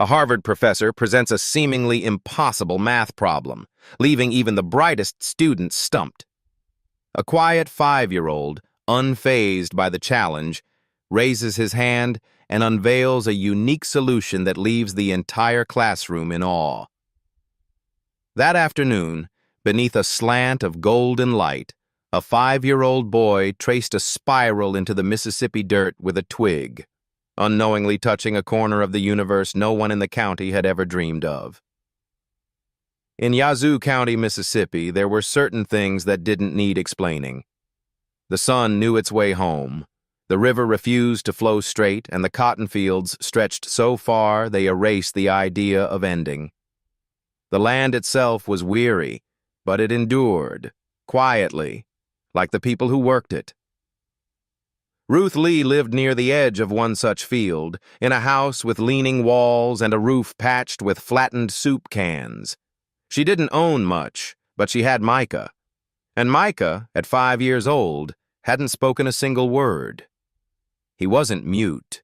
A Harvard professor presents a seemingly impossible math problem, leaving even the brightest students stumped. A quiet 5-year-old, unfazed by the challenge, raises his hand and unveils a unique solution that leaves the entire classroom in awe. That afternoon, beneath a slant of golden light, a 5-year-old boy traced a spiral into the Mississippi dirt with a twig, unknowingly touching a corner of the universe no one in the county had ever dreamed of. In Yazoo County, Mississippi, there were certain things that didn't need explaining. The sun knew its way home. The river refused to flow straight, and the cotton fields stretched so far they erased the idea of ending. The land itself was weary, but it endured, quietly, like the people who worked it. Ruth Lee lived near the edge of one such field, in a house with leaning walls and a roof patched with flattened soup cans. She didn't own much, but she had Micah. And Micah, at 5 years old, hadn't spoken a single word. He wasn't mute.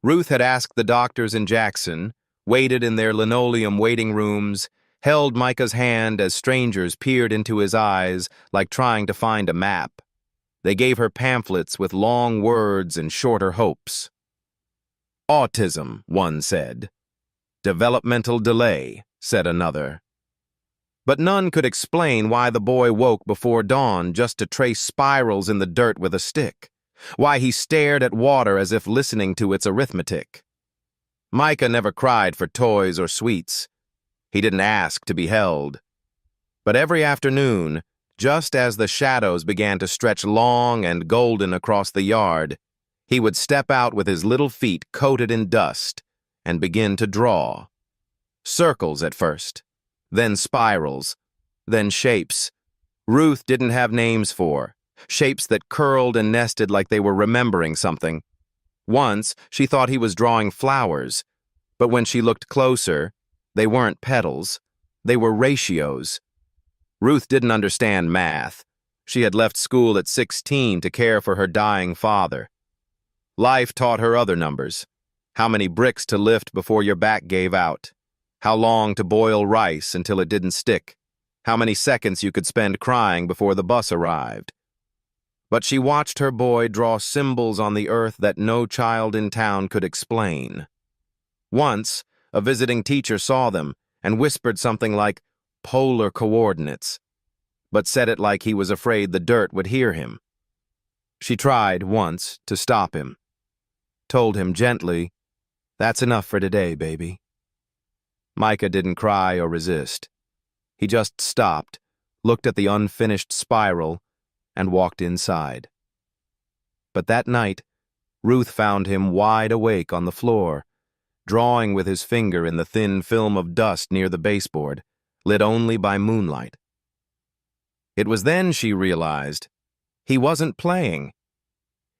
Ruth had asked the doctors in Jackson, waited in their linoleum waiting rooms, held Micah's hand as strangers peered into his eyes like trying to find a map. They gave her pamphlets with long words and shorter hopes. Autism, one said. Developmental delay, said another. But none could explain why the boy woke before dawn just to trace spirals in the dirt with a stick, why he stared at water as if listening to its arithmetic. Micah never cried for toys or sweets. He didn't ask to be held. But every afternoon, just as the shadows began to stretch long and golden across the yard, he would step out with his little feet coated in dust and begin to draw. Circles at first, then spirals, then shapes. Ruth didn't have names for, shapes that curled and nested like they were remembering something. Once, she thought he was drawing flowers, but when she looked closer, they weren't petals, they were ratios. Ruth didn't understand math. She had left school at 16 to care for her dying father. Life taught her other numbers. How many bricks to lift before your back gave out. How long to boil rice until it didn't stick. How many seconds you could spend crying before the bus arrived. But she watched her boy draw symbols on the earth that no child in town could explain. Once, a visiting teacher saw them and whispered something like polar coordinates, but said it like he was afraid the dirt would hear him. She tried once to stop him, told him gently, "That's enough for today, baby." Micah didn't cry or resist. He just stopped, looked at the unfinished spiral, and walked inside. But that night, Ruth found him wide awake on the floor, drawing with his finger in the thin film of dust near the baseboard, lit only by moonlight. It was then she realized he wasn't playing.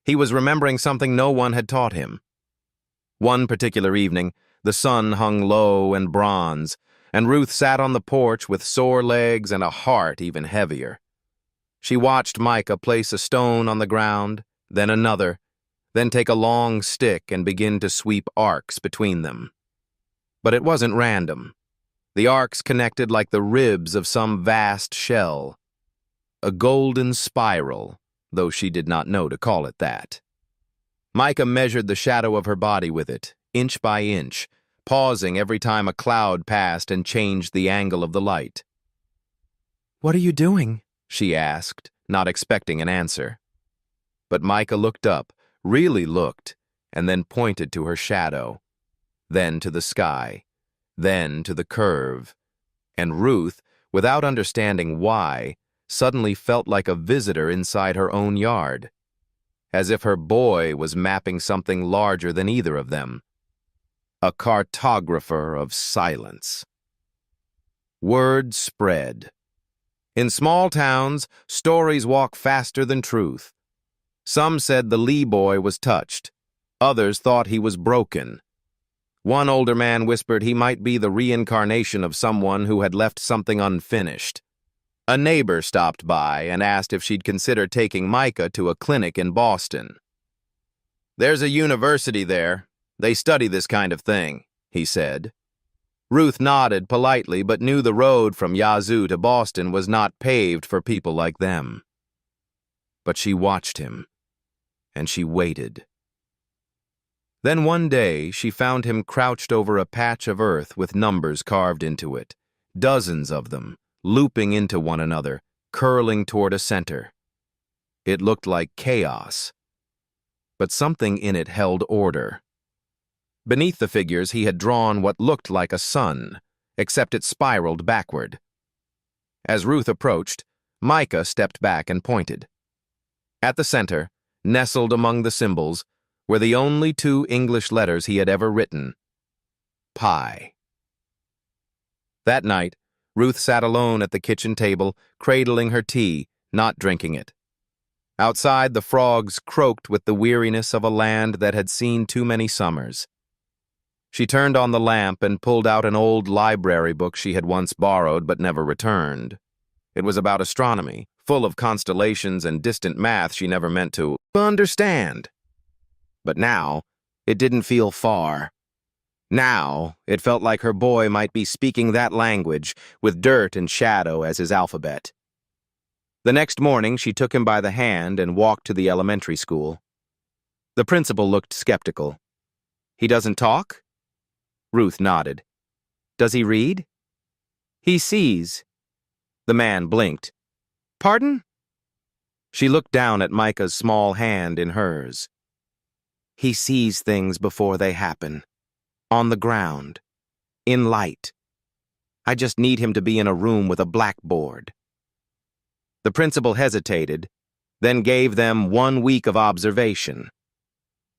He was remembering something no one had taught him. One particular evening, the sun hung low and bronze, and Ruth sat on the porch with sore legs and a heart even heavier. She watched Micah place a stone on the ground, then another, then take a long stick and begin to sweep arcs between them. But it wasn't random. The arcs connected like the ribs of some vast shell. A golden spiral, though she did not know to call it that. Micah measured the shadow of her body with it, inch by inch, pausing every time a cloud passed and changed the angle of the light. "What are you doing?" she asked, not expecting an answer. But Micah looked up, really looked, and then pointed to her shadow, then to the sky, then to the curve, and Ruth, without understanding why, suddenly felt like a visitor inside her own yard, as if her boy was mapping something larger than either of them. A cartographer of silence. Word spread. In small towns, stories walk faster than truth. Some said the Lee boy was touched. Others thought he was broken. One older man whispered he might be the reincarnation of someone who had left something unfinished. A neighbor stopped by and asked if she'd consider taking Micah to a clinic in Boston. "There's a university there. They study this kind of thing," he said. Ruth nodded politely but knew the road from Yazoo to Boston was not paved for people like them. But she watched him, and she waited. Then one day she found him crouched over a patch of earth with numbers carved into it, dozens of them, looping into one another, curling toward a center. It looked like chaos, but something in it held order. Beneath the figures he had drawn what looked like a sun, except it spiraled backward. As Ruth approached, Micah stepped back and pointed. At the center, nestled among the symbols, were the only two English letters he had ever written: pi. That night, Ruth sat alone at the kitchen table, cradling her tea, not drinking it. Outside, the frogs croaked with the weariness of a land that had seen too many summers. She turned on the lamp and pulled out an old library book she had once borrowed but never returned. It was about astronomy, full of constellations and distant math she never meant to understand. But now, it didn't feel far. Now, it felt like her boy might be speaking that language, with dirt and shadow as his alphabet. The next morning, she took him by the hand and walked to the elementary school. The principal looked skeptical. "He doesn't talk?" Ruth nodded. "Does he read?" "He sees." The man blinked. "Pardon?" She looked down at Micah's small hand in hers. "He sees things before they happen. On the ground. In light. I just need him to be in a room with a blackboard." The principal hesitated, then gave them 1 week of observation.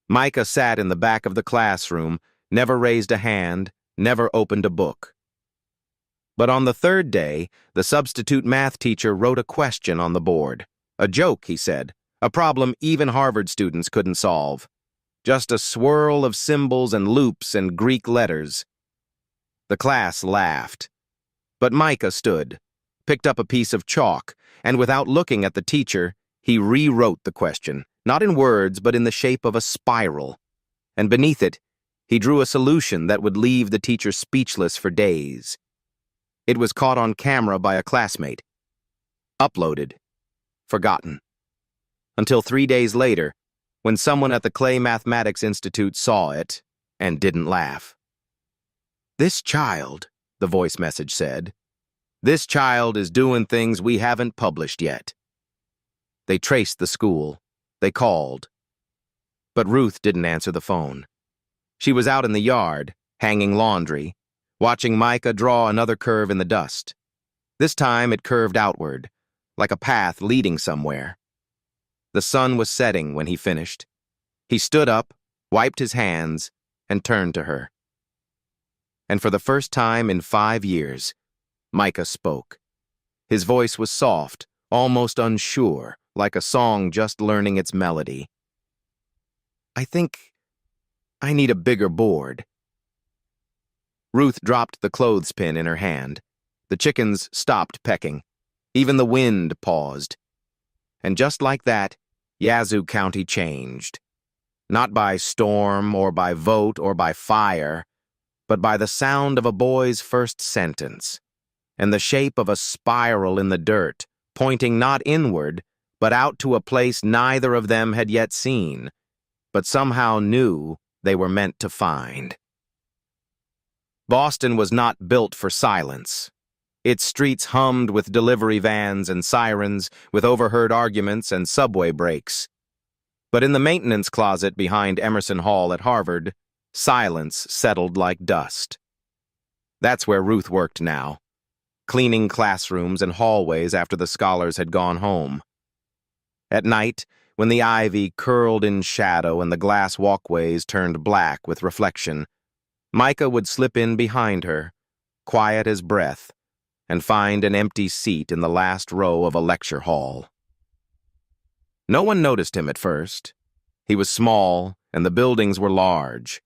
Micah sat in the back of the classroom, never raised a hand, never opened a book. But on the third day, the substitute math teacher wrote a question on the board. A joke, he said, a problem even Harvard students couldn't solve. Just a swirl of symbols and loops and Greek letters. The class laughed. But Micah stood, picked up a piece of chalk, and without looking at the teacher, he rewrote the question, not in words but in the shape of a spiral. And beneath it, he drew a solution that would leave the teacher speechless for days. It was caught on camera by a classmate. Uploaded. Forgotten. Until 3 days later, when someone at the Clay Mathematics Institute saw it and didn't laugh. "This child," the voice message said, "this child is doing things we haven't published yet." They traced the school. They called. But Ruth didn't answer the phone. She was out in the yard, hanging laundry, watching Micah draw another curve in the dust. This time it curved outward, like a path leading somewhere. The sun was setting when he finished. He stood up, wiped his hands, and turned to her. And for the first time in 5 years, Micah spoke. His voice was soft, almost unsure, like a song just learning its melody. "I think I need a bigger board." Ruth dropped the clothespin in her hand. The chickens stopped pecking. Even the wind paused. And just like that, Yazoo County changed. Not by storm or by vote or by fire, but by the sound of a boy's first sentence, and the shape of a spiral in the dirt, pointing not inward, but out to a place neither of them had yet seen, but somehow knew they were meant to find. Boston was not built for silence. Its streets hummed with delivery vans and sirens, with overheard arguments and subway breaks. But in the maintenance closet behind Emerson Hall at Harvard, silence settled like dust. That's where Ruth worked now, cleaning classrooms and hallways after the scholars had gone home. At night, when the ivy curled in shadow and the glass walkways turned black with reflection, Micah would slip in behind her, quiet as breath, and find an empty seat in the last row of a lecture hall. No one noticed him at first. He was small, and the buildings were large.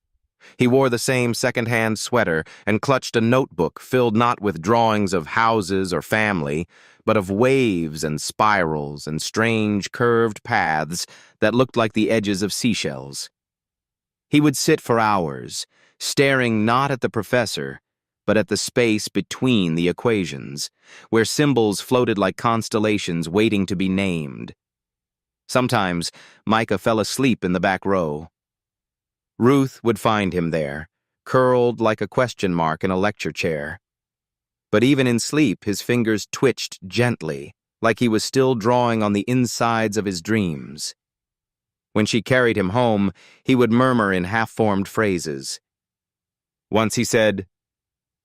He wore the same second-hand sweater and clutched a notebook filled not with drawings of houses or family, but of waves and spirals and strange curved paths that looked like the edges of seashells. He would sit for hours, staring not at the professor, but at the space between the equations, where symbols floated like constellations waiting to be named. Sometimes Micah fell asleep in the back row. Ruth would find him there, curled like a question mark in a lecture chair. But even in sleep, his fingers twitched gently, like he was still drawing on the insides of his dreams. When she carried him home, he would murmur in half-formed phrases. Once he said,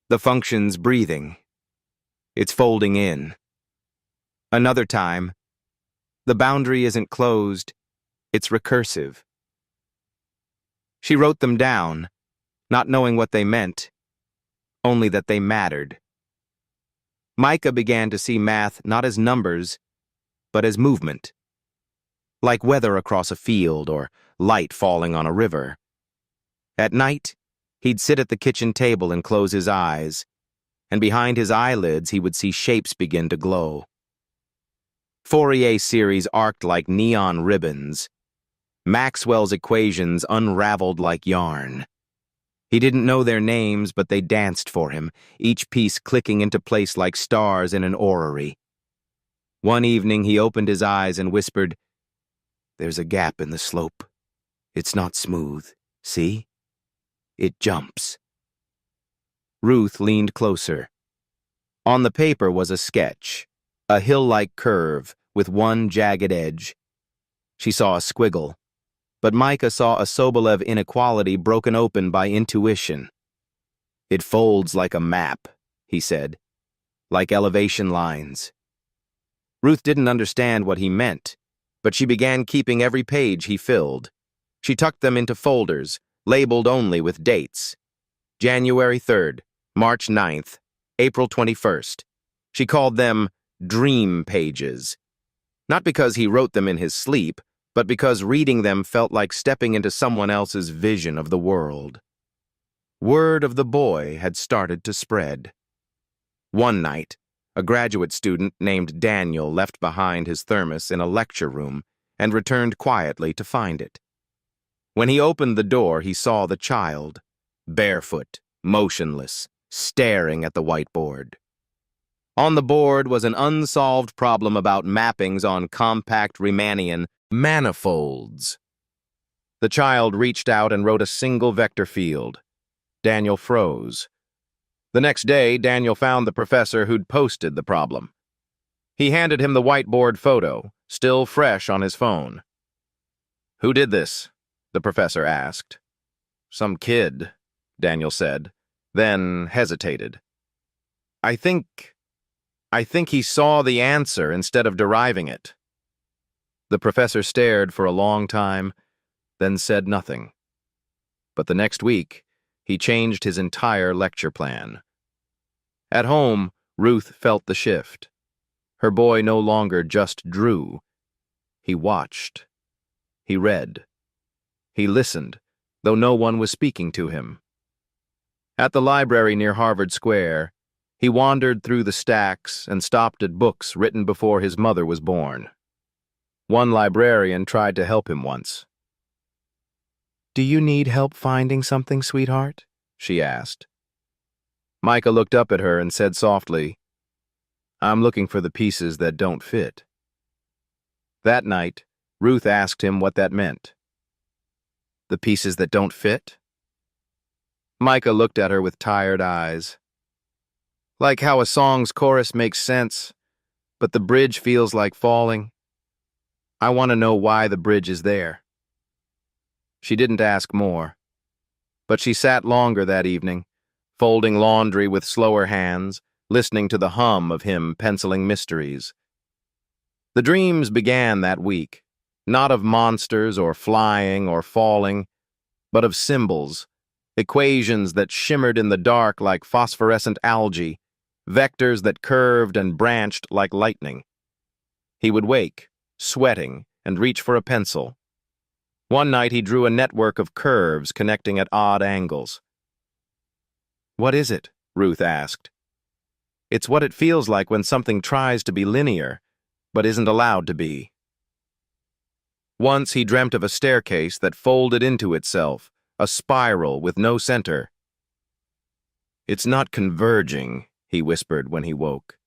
"The function's breathing. It's folding in." Another time, "The boundary isn't closed, it's recursive." She wrote them down, not knowing what they meant, only that they mattered. Micah began to see math not as numbers, but as movement. Like weather across a field or light falling on a river. At night, he'd sit at the kitchen table and close his eyes, and behind his eyelids he would see shapes begin to glow. Fourier series arced like neon ribbons. Maxwell's equations unraveled like yarn. He didn't know their names, but they danced for him, each piece clicking into place like stars in an orrery. One evening he opened his eyes and whispered, "There's a gap in the slope. It's not smooth. See? It jumps." Ruth leaned closer. On the paper was a sketch, a hill-like curve with one jagged edge. She saw a squiggle, but Micah saw a Sobolev inequality broken open by intuition. "It folds like a map," he said, "like elevation lines." Ruth didn't understand what he meant, but she began keeping every page he filled. She tucked them into folders, labeled only with dates. January 3rd, March 9th, April 21st. She called them dream pages. Not because he wrote them in his sleep, but because reading them felt like stepping into someone else's vision of the world. Word of the boy had started to spread. One night, a graduate student named Daniel left behind his thermos in a lecture room and returned quietly to find it. When he opened the door, he saw the child, barefoot, motionless, staring at the whiteboard. On the board was an unsolved problem about mappings on compact Riemannian manifolds. The child reached out and wrote a single vector field. Daniel froze. The next day, Daniel found the professor who'd posted the problem. He handed him the whiteboard photo, still fresh on his phone. "Who did this?" the professor asked. "Some kid," Daniel said, then hesitated. I think he saw the answer instead of deriving it." The professor stared for a long time, then said nothing. But the next week, he changed his entire lecture plan. At home, Ruth felt the shift. Her boy no longer just drew. He watched. He read. He listened, though no one was speaking to him. At the library near Harvard Square, he wandered through the stacks and stopped at books written before his mother was born. One librarian tried to help him once. "Do you need help finding something, sweetheart?" she asked. Micah looked up at her and said softly, "I'm looking for the pieces that don't fit." That night, Ruth asked him what that meant. "The pieces that don't fit?" Micah looked at her with tired eyes. "Like how a song's chorus makes sense, but the bridge feels like falling. I want to know why the bridge is there." She didn't ask more, but she sat longer that evening, folding laundry with slower hands, listening to the hum of him penciling mysteries. The dreams began that week, not of monsters or flying or falling, but of symbols, equations that shimmered in the dark like phosphorescent algae, vectors that curved and branched like lightning. He would wake, sweating, and reach for a pencil. One night he drew a network of curves connecting at odd angles. "What is it?" Ruth asked. "It's what it feels like when something tries to be linear, but isn't allowed to be." Once he dreamt of a staircase that folded into itself, a spiral with no center. "It's not converging," he whispered when he woke.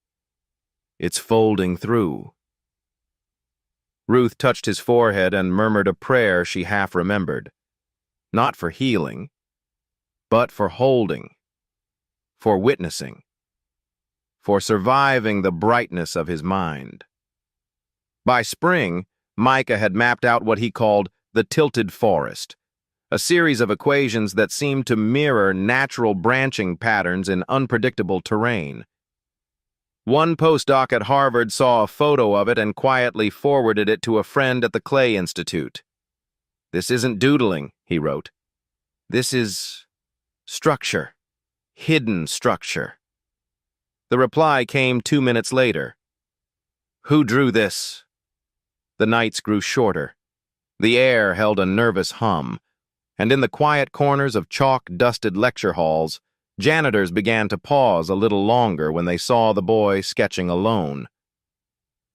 "It's folding through." Ruth touched his forehead and murmured a prayer she half remembered. Not for healing, but for holding, for witnessing, for surviving the brightness of his mind. By spring, Micah had mapped out what he called the tilted forest, a series of equations that seemed to mirror natural branching patterns in unpredictable terrain. One postdoc at Harvard saw a photo of it and quietly forwarded it to a friend at the Clay Institute. "This isn't doodling," he wrote. "This is structure, hidden structure." The reply came 2 minutes later. "Who drew this?" The nights grew shorter. The air held a nervous hum, and in the quiet corners of chalk-dusted lecture halls, janitors began to pause a little longer when they saw the boy sketching alone.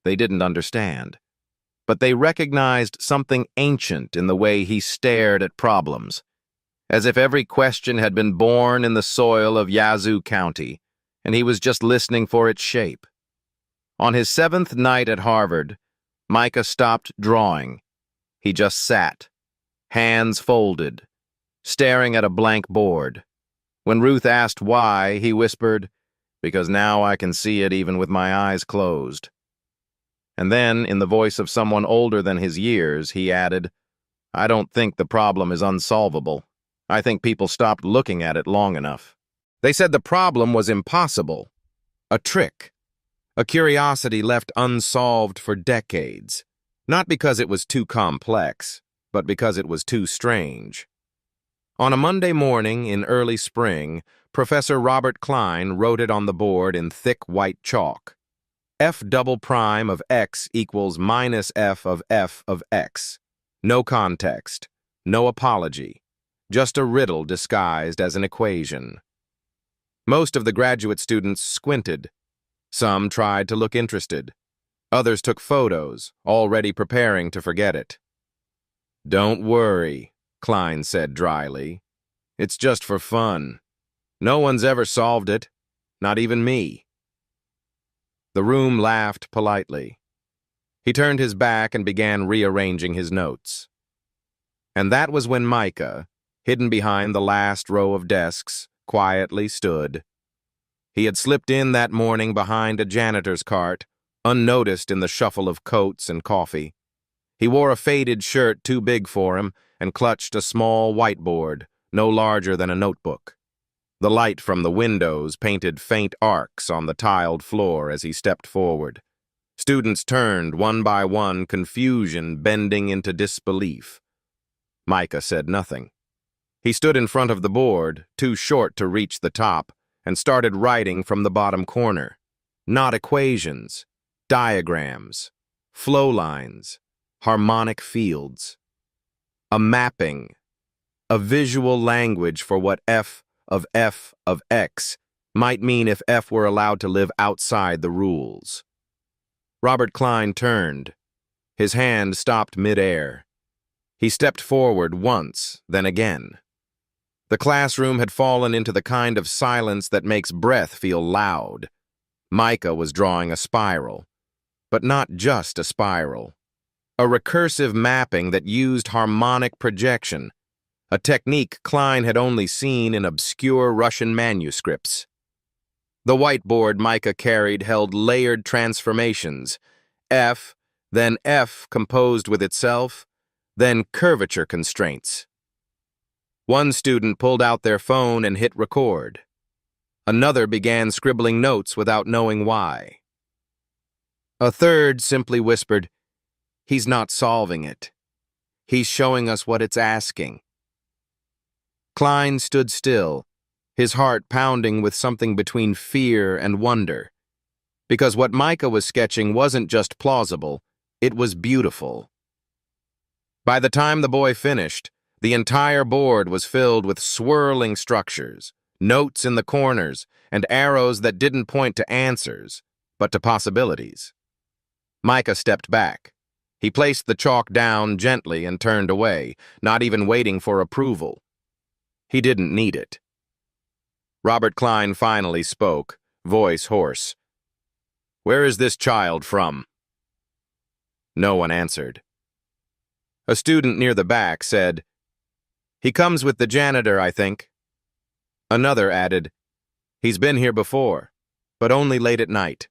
They didn't understand, but they recognized something ancient in the way he stared at problems, as if every question had been born in the soil of Yazoo County, and he was just listening for its shape. On his 7th night at Harvard, Micah stopped drawing. He just sat, hands folded, staring at a blank board. When Ruth asked why, he whispered, "Because now I can see it even with my eyes closed." And then, in the voice of someone older than his years, he added, "I don't think the problem is unsolvable. I think people stopped looking at it long enough." They said the problem was impossible, a trick, a curiosity left unsolved for decades, not because it was too complex, but because it was too strange. On a Monday morning in early spring, Professor Robert Klein wrote it on the board in thick white chalk. F double prime of x equals minus f of x. No context, no apology, just a riddle disguised as an equation. Most of the graduate students squinted. Some tried to look interested. Others took photos, already preparing to forget it. "Don't worry," Klein said dryly. "It's just for fun. No one's ever solved it, not even me." The room laughed politely. He turned his back and began rearranging his notes. And that was when Micah, hidden behind the last row of desks, quietly stood. He had slipped in that morning behind a janitor's cart, unnoticed in the shuffle of coats and coffee. He wore a faded shirt too big for him and clutched a small whiteboard, no larger than a notebook. The light from the windows painted faint arcs on the tiled floor as he stepped forward. Students turned one by one, confusion bending into disbelief. Micah said nothing. He stood in front of the board, too short to reach the top, and started writing from the bottom corner. Not equations, diagrams, flow lines, harmonic fields. A mapping, a visual language for what f of x might mean if f were allowed to live outside the rules. Robert Klein turned. His hand stopped mid-air. He stepped forward once, then again. The classroom had fallen into the kind of silence that makes breath feel loud. Micah was drawing a spiral, but not just a spiral. A recursive mapping that used harmonic projection, a technique Klein had only seen in obscure Russian manuscripts. The whiteboard Micah carried held layered transformations, F, then F composed with itself, then curvature constraints. One student pulled out their phone and hit record. Another began scribbling notes without knowing why. A third simply whispered, "He's not solving it. He's showing us what it's asking." Klein stood still, his heart pounding with something between fear and wonder. Because what Micah was sketching wasn't just plausible, it was beautiful. By the time the boy finished, the entire board was filled with swirling structures, notes in the corners, and arrows that didn't point to answers, but to possibilities. Micah stepped back. He placed the chalk down gently and turned away, not even waiting for approval. He didn't need it. Robert Klein finally spoke, voice hoarse. "Where is this child from?" No one answered. A student near the back said, "He comes with the janitor, I think." Another added, "He's been here before, but only late at night."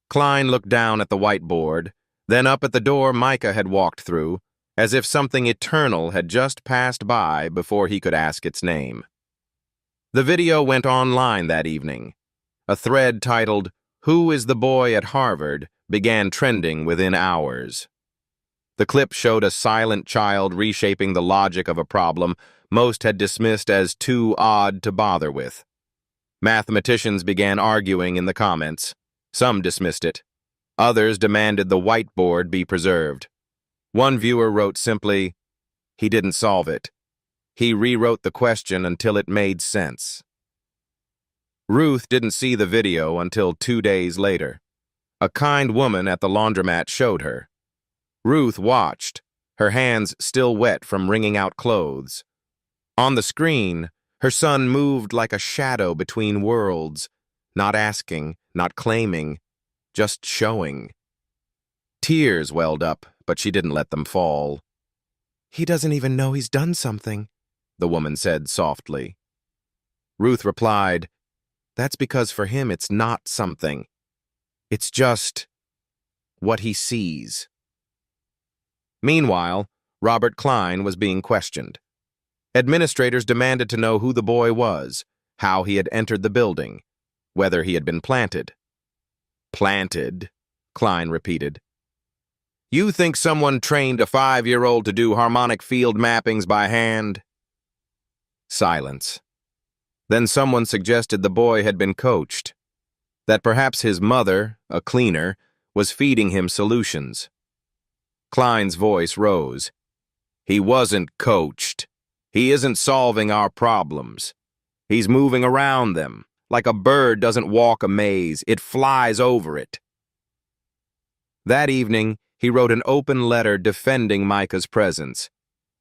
Klein looked down at the whiteboard, then up at the door Micah had walked through, as if something eternal had just passed by before he could ask its name. The video went online that evening. A thread titled, "Who is the Boy at Harvard?" began trending within hours. The clip showed a silent child reshaping the logic of a problem most had dismissed as too odd to bother with. Mathematicians began arguing in the comments. Some dismissed it. Others demanded the whiteboard be preserved. One viewer wrote simply, "He didn't solve it. He rewrote the question until it made sense." Ruth didn't see the video until 2 days later. A kind woman at the laundromat showed her. Ruth watched, her hands still wet from wringing out clothes. On the screen, her son moved like a shadow between worlds, not asking, not claiming, just showing. Tears welled up, but she didn't let them fall. "He doesn't even know he's done something," the woman said softly. Ruth replied, "That's because for him it's not something. It's just what he sees." Meanwhile, Robert Klein was being questioned. Administrators demanded to know who the boy was, how he had entered the building, whether he had been planted. "Planted," Klein repeated. "You think someone trained a 5-year-old to do harmonic field mappings by hand?" Silence. Then someone suggested the boy had been coached, that perhaps his mother, a cleaner, was feeding him solutions. Klein's voice rose. "He wasn't coached. He isn't solving our problems. He's moving around them. Like a bird doesn't walk a maze, it flies over it." That evening, he wrote an open letter defending Micah's presence.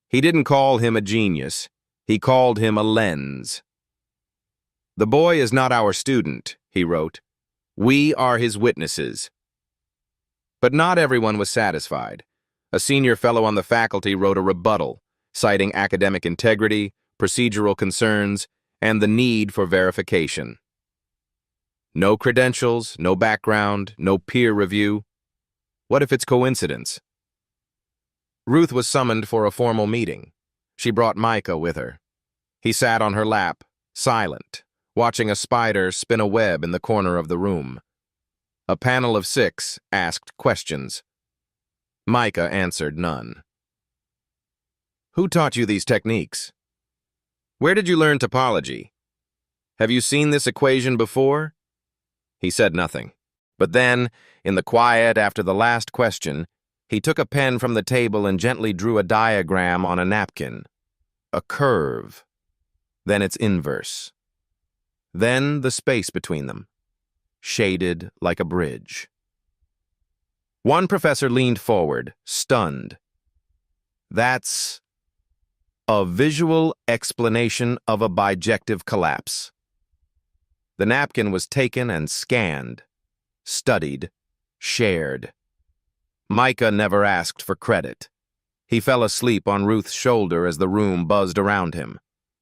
He didn't call him a genius. He called him a lens. "The boy is not our student," he wrote. "We are his witnesses." But not everyone was satisfied. A senior fellow on the faculty wrote a rebuttal, citing academic integrity, procedural concerns, and the need for verification. No credentials, no background, no peer review. What if it's coincidence? Ruth was summoned for a formal meeting. She brought Micah with her. He sat on her lap, silent, watching a spider spin a web in the corner of the room. A panel of 6 asked questions. Micah answered none. "Who taught you these techniques? Where did you learn topology? Have you seen this equation before?" He said nothing. But then, in the quiet after the last question, he took a pen from the table and gently drew a diagram on a napkin. A curve. Then its inverse. Then the space between them, shaded like a bridge. One professor leaned forward, stunned. "That's a visual explanation of a bijective collapse." The napkin was taken and scanned, studied, shared. Micah never asked for credit. He fell asleep on Ruth's shoulder as the room buzzed around him.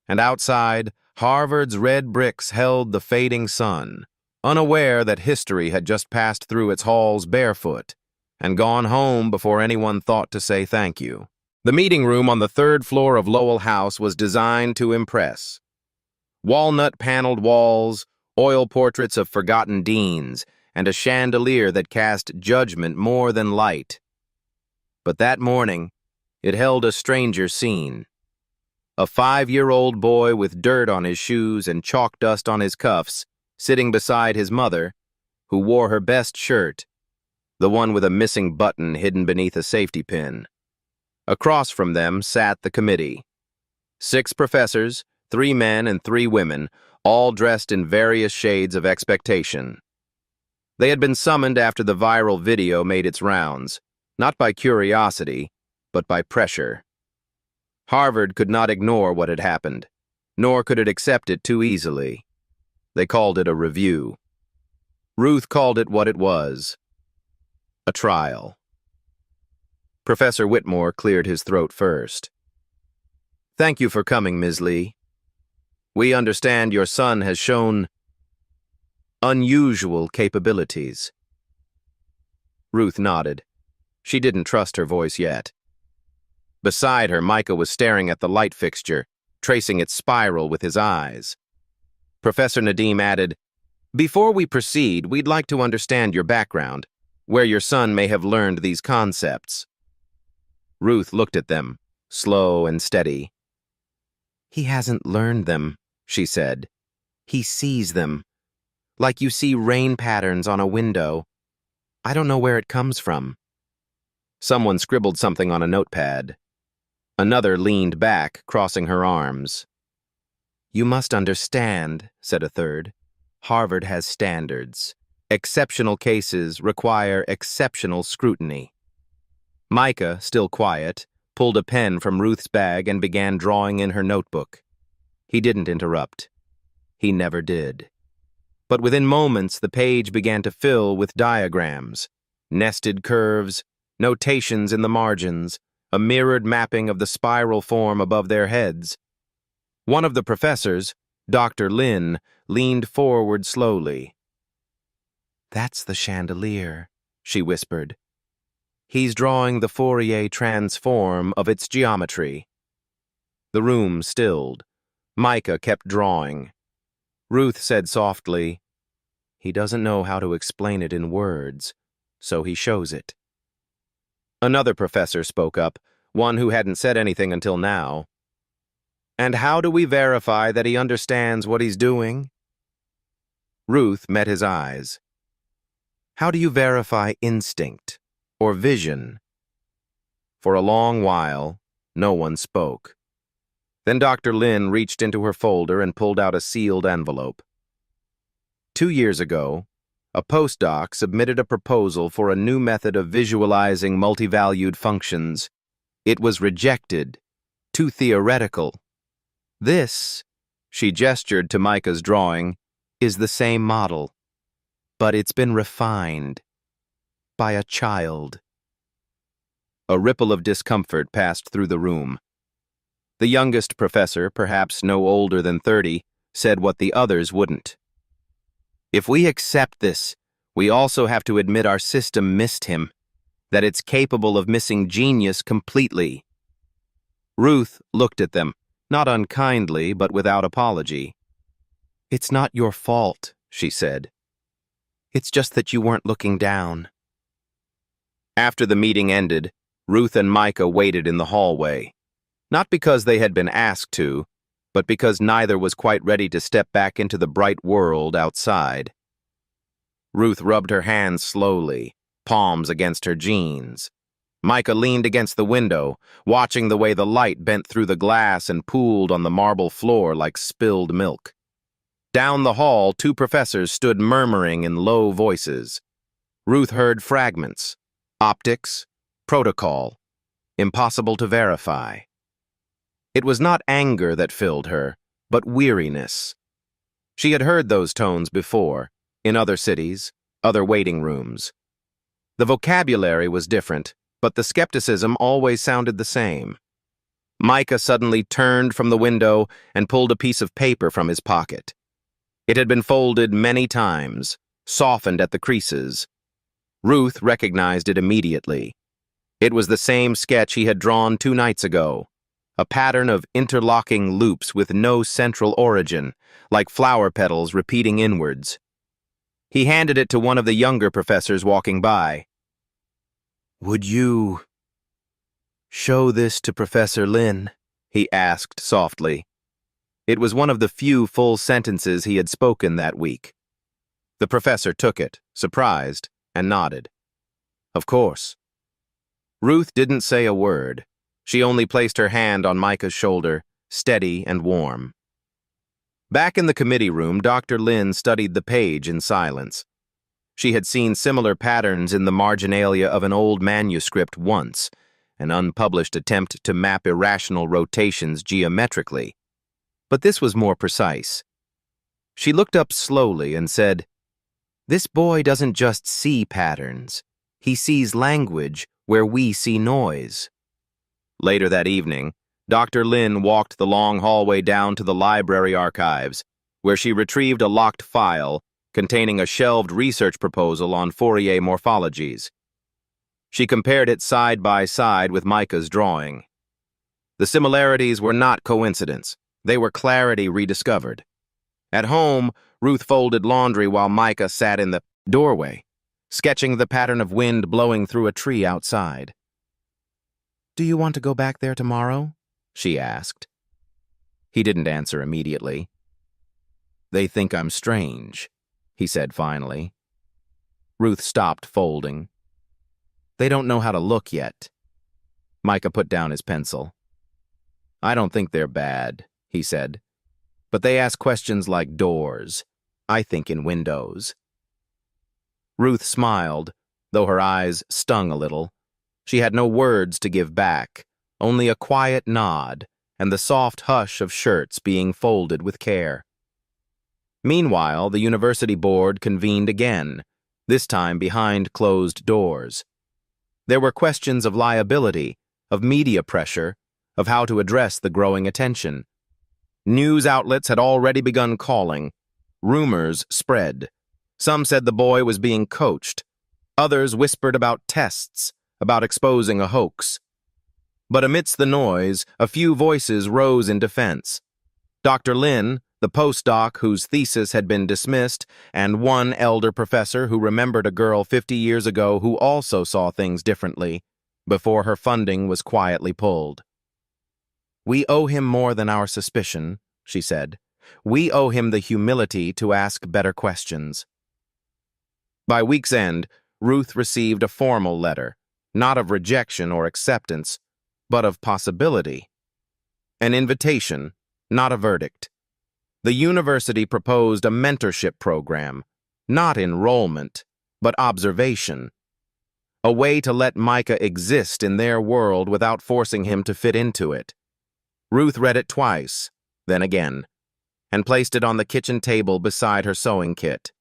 And outside, Harvard's red bricks held the fading sun, unaware that history had just passed through its halls barefoot and gone home before anyone thought to say thank you. The meeting room on the 3rd floor of Lowell House was designed to impress. Walnut-paneled walls, oil portraits of forgotten deans, and a chandelier that cast judgment more than light. But that morning, it held a stranger scene. A 5-year-old boy with dirt on his shoes and chalk dust on his cuffs, sitting beside his mother, who wore her best shirt, the one with a missing button hidden beneath a safety pin. Across from them sat the committee. 6 professors, 3 men and 3 women, all dressed in various shades of expectation. They had been summoned after the viral video made its rounds, not by curiosity, but by pressure. Harvard could not ignore what had happened, nor could it accept it too easily. They called it a review. Ruth called it what it was: a trial. Professor Whitmore cleared his throat first. "Thank you for coming, Ms. Lee. We understand your son has shown unusual capabilities." Ruth nodded. She didn't trust her voice yet. Beside her, Micah was staring at the light fixture, tracing its spiral with his eyes. Professor Nadim added, "Before we proceed, we'd like to understand your background, where your son may have learned these concepts." Ruth looked at them, slow and steady. "He hasn't learned them," she said. "He sees them, like you see rain patterns on a window. I don't know where it comes from." Someone scribbled something on a notepad. Another leaned back, crossing her arms. "You must understand," said a third. "Harvard has standards. Exceptional cases require exceptional scrutiny." Micah, still quiet, pulled a pen from Ruth's bag and began drawing in her notebook. He didn't interrupt. He never did. But within moments, the page began to fill with diagrams, nested curves, notations in the margins, a mirrored mapping of the spiral form above their heads. One of the professors, Dr. Lin, leaned forward slowly. "That's the chandelier," she whispered. "He's drawing the Fourier transform of its geometry." The room stilled. Micah kept drawing. Ruth said softly, "He doesn't know how to explain it in words, so he shows it." Another professor spoke up, one who hadn't said anything until now. "And how do we verify that he understands what he's doing?" Ruth met his eyes. "How do you verify instinct or vision?" For a long while, no one spoke. Then Dr. Lin reached into her folder and pulled out a sealed envelope. 2 years ago, a postdoc submitted a proposal for a new method of visualizing multivalued functions. It was rejected. Too theoretical. This, she gestured to Micah's drawing, is the same model, but it's been refined by a child. A ripple of discomfort passed through the room. The youngest professor, perhaps no older than 30, said what the others wouldn't. "If we accept this, we also have to admit our system missed him, that it's capable of missing genius completely." Ruth looked at them, not unkindly, but without apology. "It's not your fault," she said. "It's just that you weren't looking down." After the meeting ended, Ruth and Micah waited in the hallway. Not because they had been asked to, but because neither was quite ready to step back into the bright world outside. Ruth rubbed her hands slowly, palms against her jeans. Micah leaned against the window, watching the way the light bent through the glass and pooled on the marble floor like spilled milk. Down the hall, 2 professors stood murmuring in low voices. Ruth heard fragments. Optics, protocol, impossible to verify. It was not anger that filled her, but weariness. She had heard those tones before, in other cities, other waiting rooms. The vocabulary was different, but the skepticism always sounded the same. Micah suddenly turned from the window and pulled a piece of paper from his pocket. It had been folded many times, softened at the creases. Ruth recognized it immediately. It was the same sketch he had drawn 2 nights ago, a pattern of interlocking loops with no central origin, like flower petals repeating inwards. He handed it to one of the younger professors walking by. "Would you show this to Professor Lin?" he asked softly. It was one of the few full sentences he had spoken that week. The professor took it, surprised, and nodded. "Of course." Ruth didn't say a word. She only placed her hand on Micah's shoulder, steady and warm. Back in the committee room, Dr. Lin studied the page in silence. She had seen similar patterns in the marginalia of an old manuscript once, an unpublished attempt to map irrational rotations geometrically. But this was more precise. She looked up slowly and said, "This boy doesn't just see patterns. He sees language where we see noise." Later that evening, Dr. Lin walked the long hallway down to the library archives, where she retrieved a locked file containing a shelved research proposal on Fourier morphologies. She compared it side by side with Micah's drawing. The similarities were not coincidence. They were clarity rediscovered. At home, Ruth folded laundry while Micah sat in the doorway, sketching the pattern of wind blowing through a tree outside. "Do you want to go back there tomorrow?" she asked. He didn't answer immediately. "They think I'm strange," he said finally. Ruth stopped folding. "They don't know how to look yet." Micah put down his pencil. "I don't think they're bad," he said. "But they ask questions like doors. I think in windows." Ruth smiled, though her eyes stung a little. She had no words to give back, only a quiet nod and the soft hush of shirts being folded with care. Meanwhile, the university board convened again, this time behind closed doors. There were questions of liability, of media pressure, of how to address the growing attention. News outlets had already begun calling. Rumors spread. Some said the boy was being coached. Others whispered about tests, about exposing a hoax. But amidst the noise, a few voices rose in defense. Dr. Lin, the postdoc whose thesis had been dismissed, and one elder professor who remembered a girl 50 years ago who also saw things differently, before her funding was quietly pulled. "We owe him more than our suspicion," she said. "We owe him the humility to ask better questions." By week's end, Ruth received a formal letter, not of rejection or acceptance, but of possibility. An invitation, not a verdict. The university proposed a mentorship program, not enrollment, but observation. A way to let Micah exist in their world without forcing him to fit into it. Ruth read it twice, then again, and placed it on the kitchen table beside her sewing kit.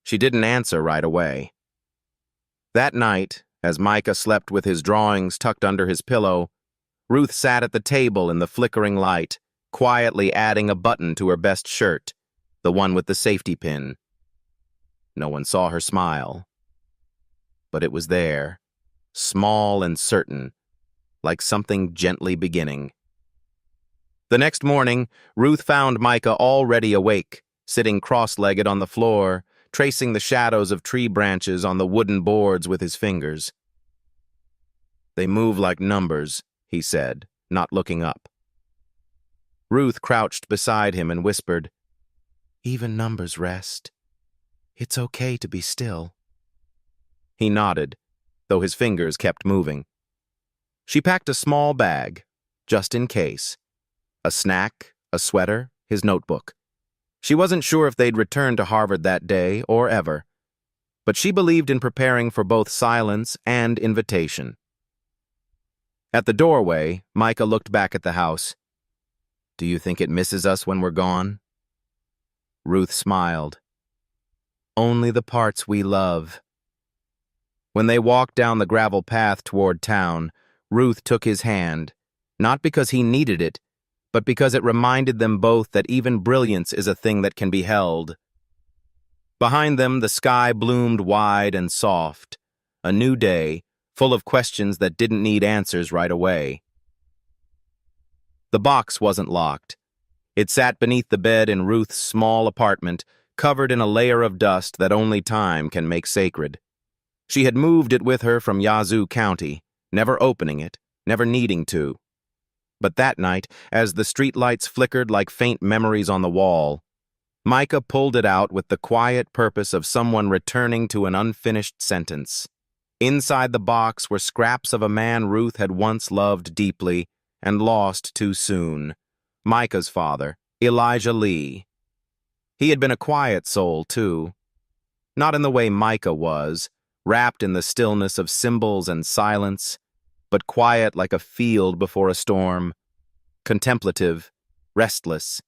She didn't answer right away. That night, as Micah slept with his drawings tucked under his pillow, Ruth sat at the table in the flickering light, quietly adding a button to her best shirt, the one with the safety pin. No one saw her smile. But it was there, small and certain, like something gently beginning. The next morning, Ruth found Micah already awake, sitting cross-legged on the floor, tracing the shadows of tree branches on the wooden boards with his fingers. "They move like numbers," he said, not looking up. Ruth crouched beside him and whispered, "Even numbers rest. It's okay to be still." He nodded, though his fingers kept moving. She packed a small bag, just in case. A snack, a sweater, his notebook. She wasn't sure if they'd return to Harvard that day or ever, but she believed in preparing for both silence and invitation. At the doorway, Micah looked back at the house. "Do you think it misses us when we're gone?" Ruth smiled. "Only the parts we love." When they walked down the gravel path toward town, Ruth took his hand, not because he needed it, but because it reminded them both that even brilliance is a thing that can be held. Behind them, the sky bloomed wide and soft, a new day, full of questions that didn't need answers right away. The box wasn't locked. It sat beneath the bed in Ruth's small apartment, covered in a layer of dust that only time can make sacred. She had moved it with her from Yazoo County, never opening it, never needing to. But that night, as the streetlights flickered like faint memories on the wall, Micah pulled it out with the quiet purpose of someone returning to an unfinished sentence. Inside the box were scraps of a man Ruth had once loved deeply and lost too soon, Micah's father, Elijah Lee. He had been a quiet soul, too. Not in the way Micah was, wrapped in the stillness of symbols and silence, but quiet like a field before a storm, contemplative, restless.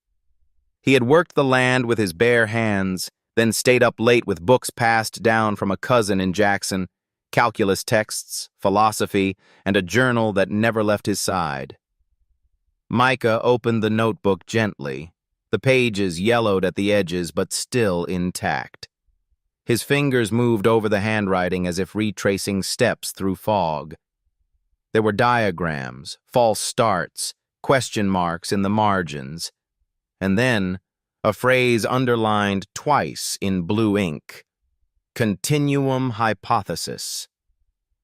He had worked the land with his bare hands, then stayed up late with books passed down from a cousin in Jackson, calculus texts, philosophy, and a journal that never left his side. Micah opened the notebook gently, the pages yellowed at the edges but still intact. His fingers moved over the handwriting as if retracing steps through fog. There were diagrams, false starts, question marks in the margins, and then a phrase underlined twice in blue ink. Continuum hypothesis.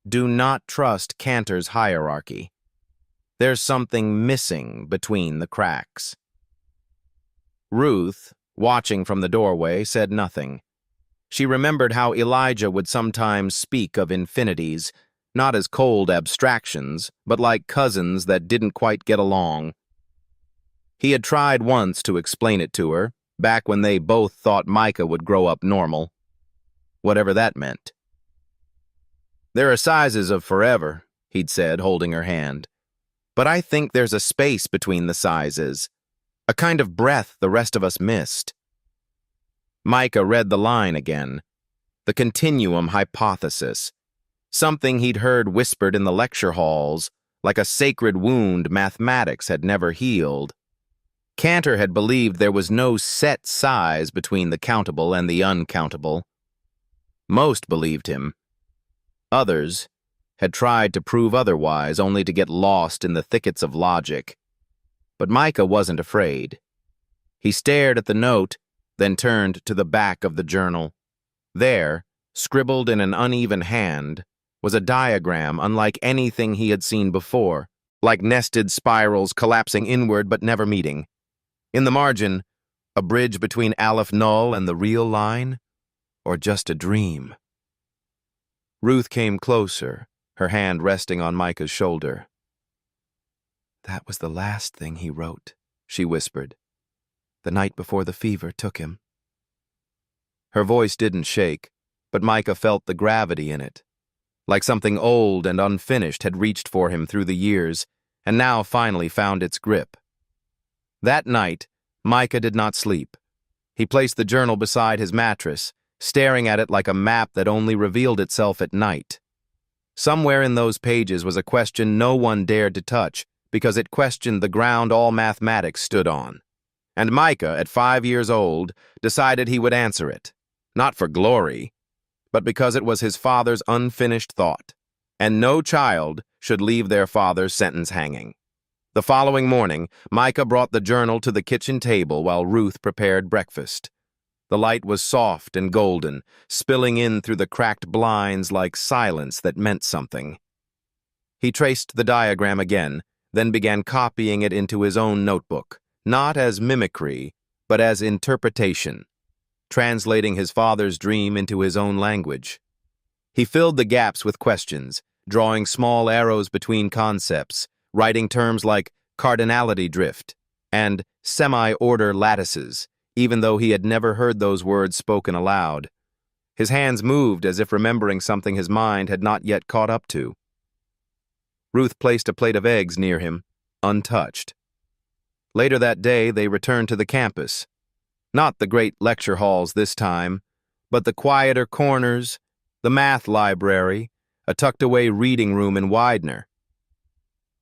Do not trust Cantor's hierarchy. There's something missing between the cracks. Ruth, watching from the doorway, said nothing. She remembered how Elijah would sometimes speak of infinities, not as cold abstractions, but like cousins that didn't quite get along. He had tried once to explain it to her, back when they both thought Micah would grow up normal. Whatever that meant. There are sizes of forever, he'd said, holding her hand. But I think there's a space between the sizes, a kind of breath the rest of us missed. Micah read the line again. The continuum hypothesis. Something he'd heard whispered in the lecture halls, like a sacred wound mathematics had never healed. Cantor had believed there was no set size between the countable and the uncountable. Most believed him. Others had tried to prove otherwise, only to get lost in the thickets of logic. But Micah wasn't afraid. He stared at the note, then turned to the back of the journal. There, scribbled in an uneven hand, was a diagram unlike anything he had seen before, like nested spirals collapsing inward but never meeting. In the margin, a bridge between Aleph Null and the real line, or just a dream. Ruth came closer, her hand resting on Micah's shoulder. That was the last thing he wrote, she whispered, the night before the fever took him. Her voice didn't shake, but Micah felt the gravity in it, like something old and unfinished had reached for him through the years, and now finally found its grip. That night, Micah did not sleep. He placed the journal beside his mattress, staring at it like a map that only revealed itself at night. Somewhere in those pages was a question no one dared to touch, because it questioned the ground all mathematics stood on. And Micah, at 5 years old, decided he would answer it, not for glory, but because it was his father's unfinished thought, and no child should leave their father's sentence hanging. The following morning, Micah brought the journal to the kitchen table while Ruth prepared breakfast. The light was soft and golden, spilling in through the cracked blinds like silence that meant something. He traced the diagram again, then began copying it into his own notebook, not as mimicry, but as interpretation, translating his father's dream into his own language. He filled the gaps with questions, drawing small arrows between concepts, writing terms like cardinality drift and semi-order lattices, even though he had never heard those words spoken aloud. His hands moved as if remembering something his mind had not yet caught up to. Ruth placed a plate of eggs near him, untouched. Later that day, they returned to the campus. Not the great lecture halls this time, but the quieter corners, the math library, a tucked-away reading room in Widener.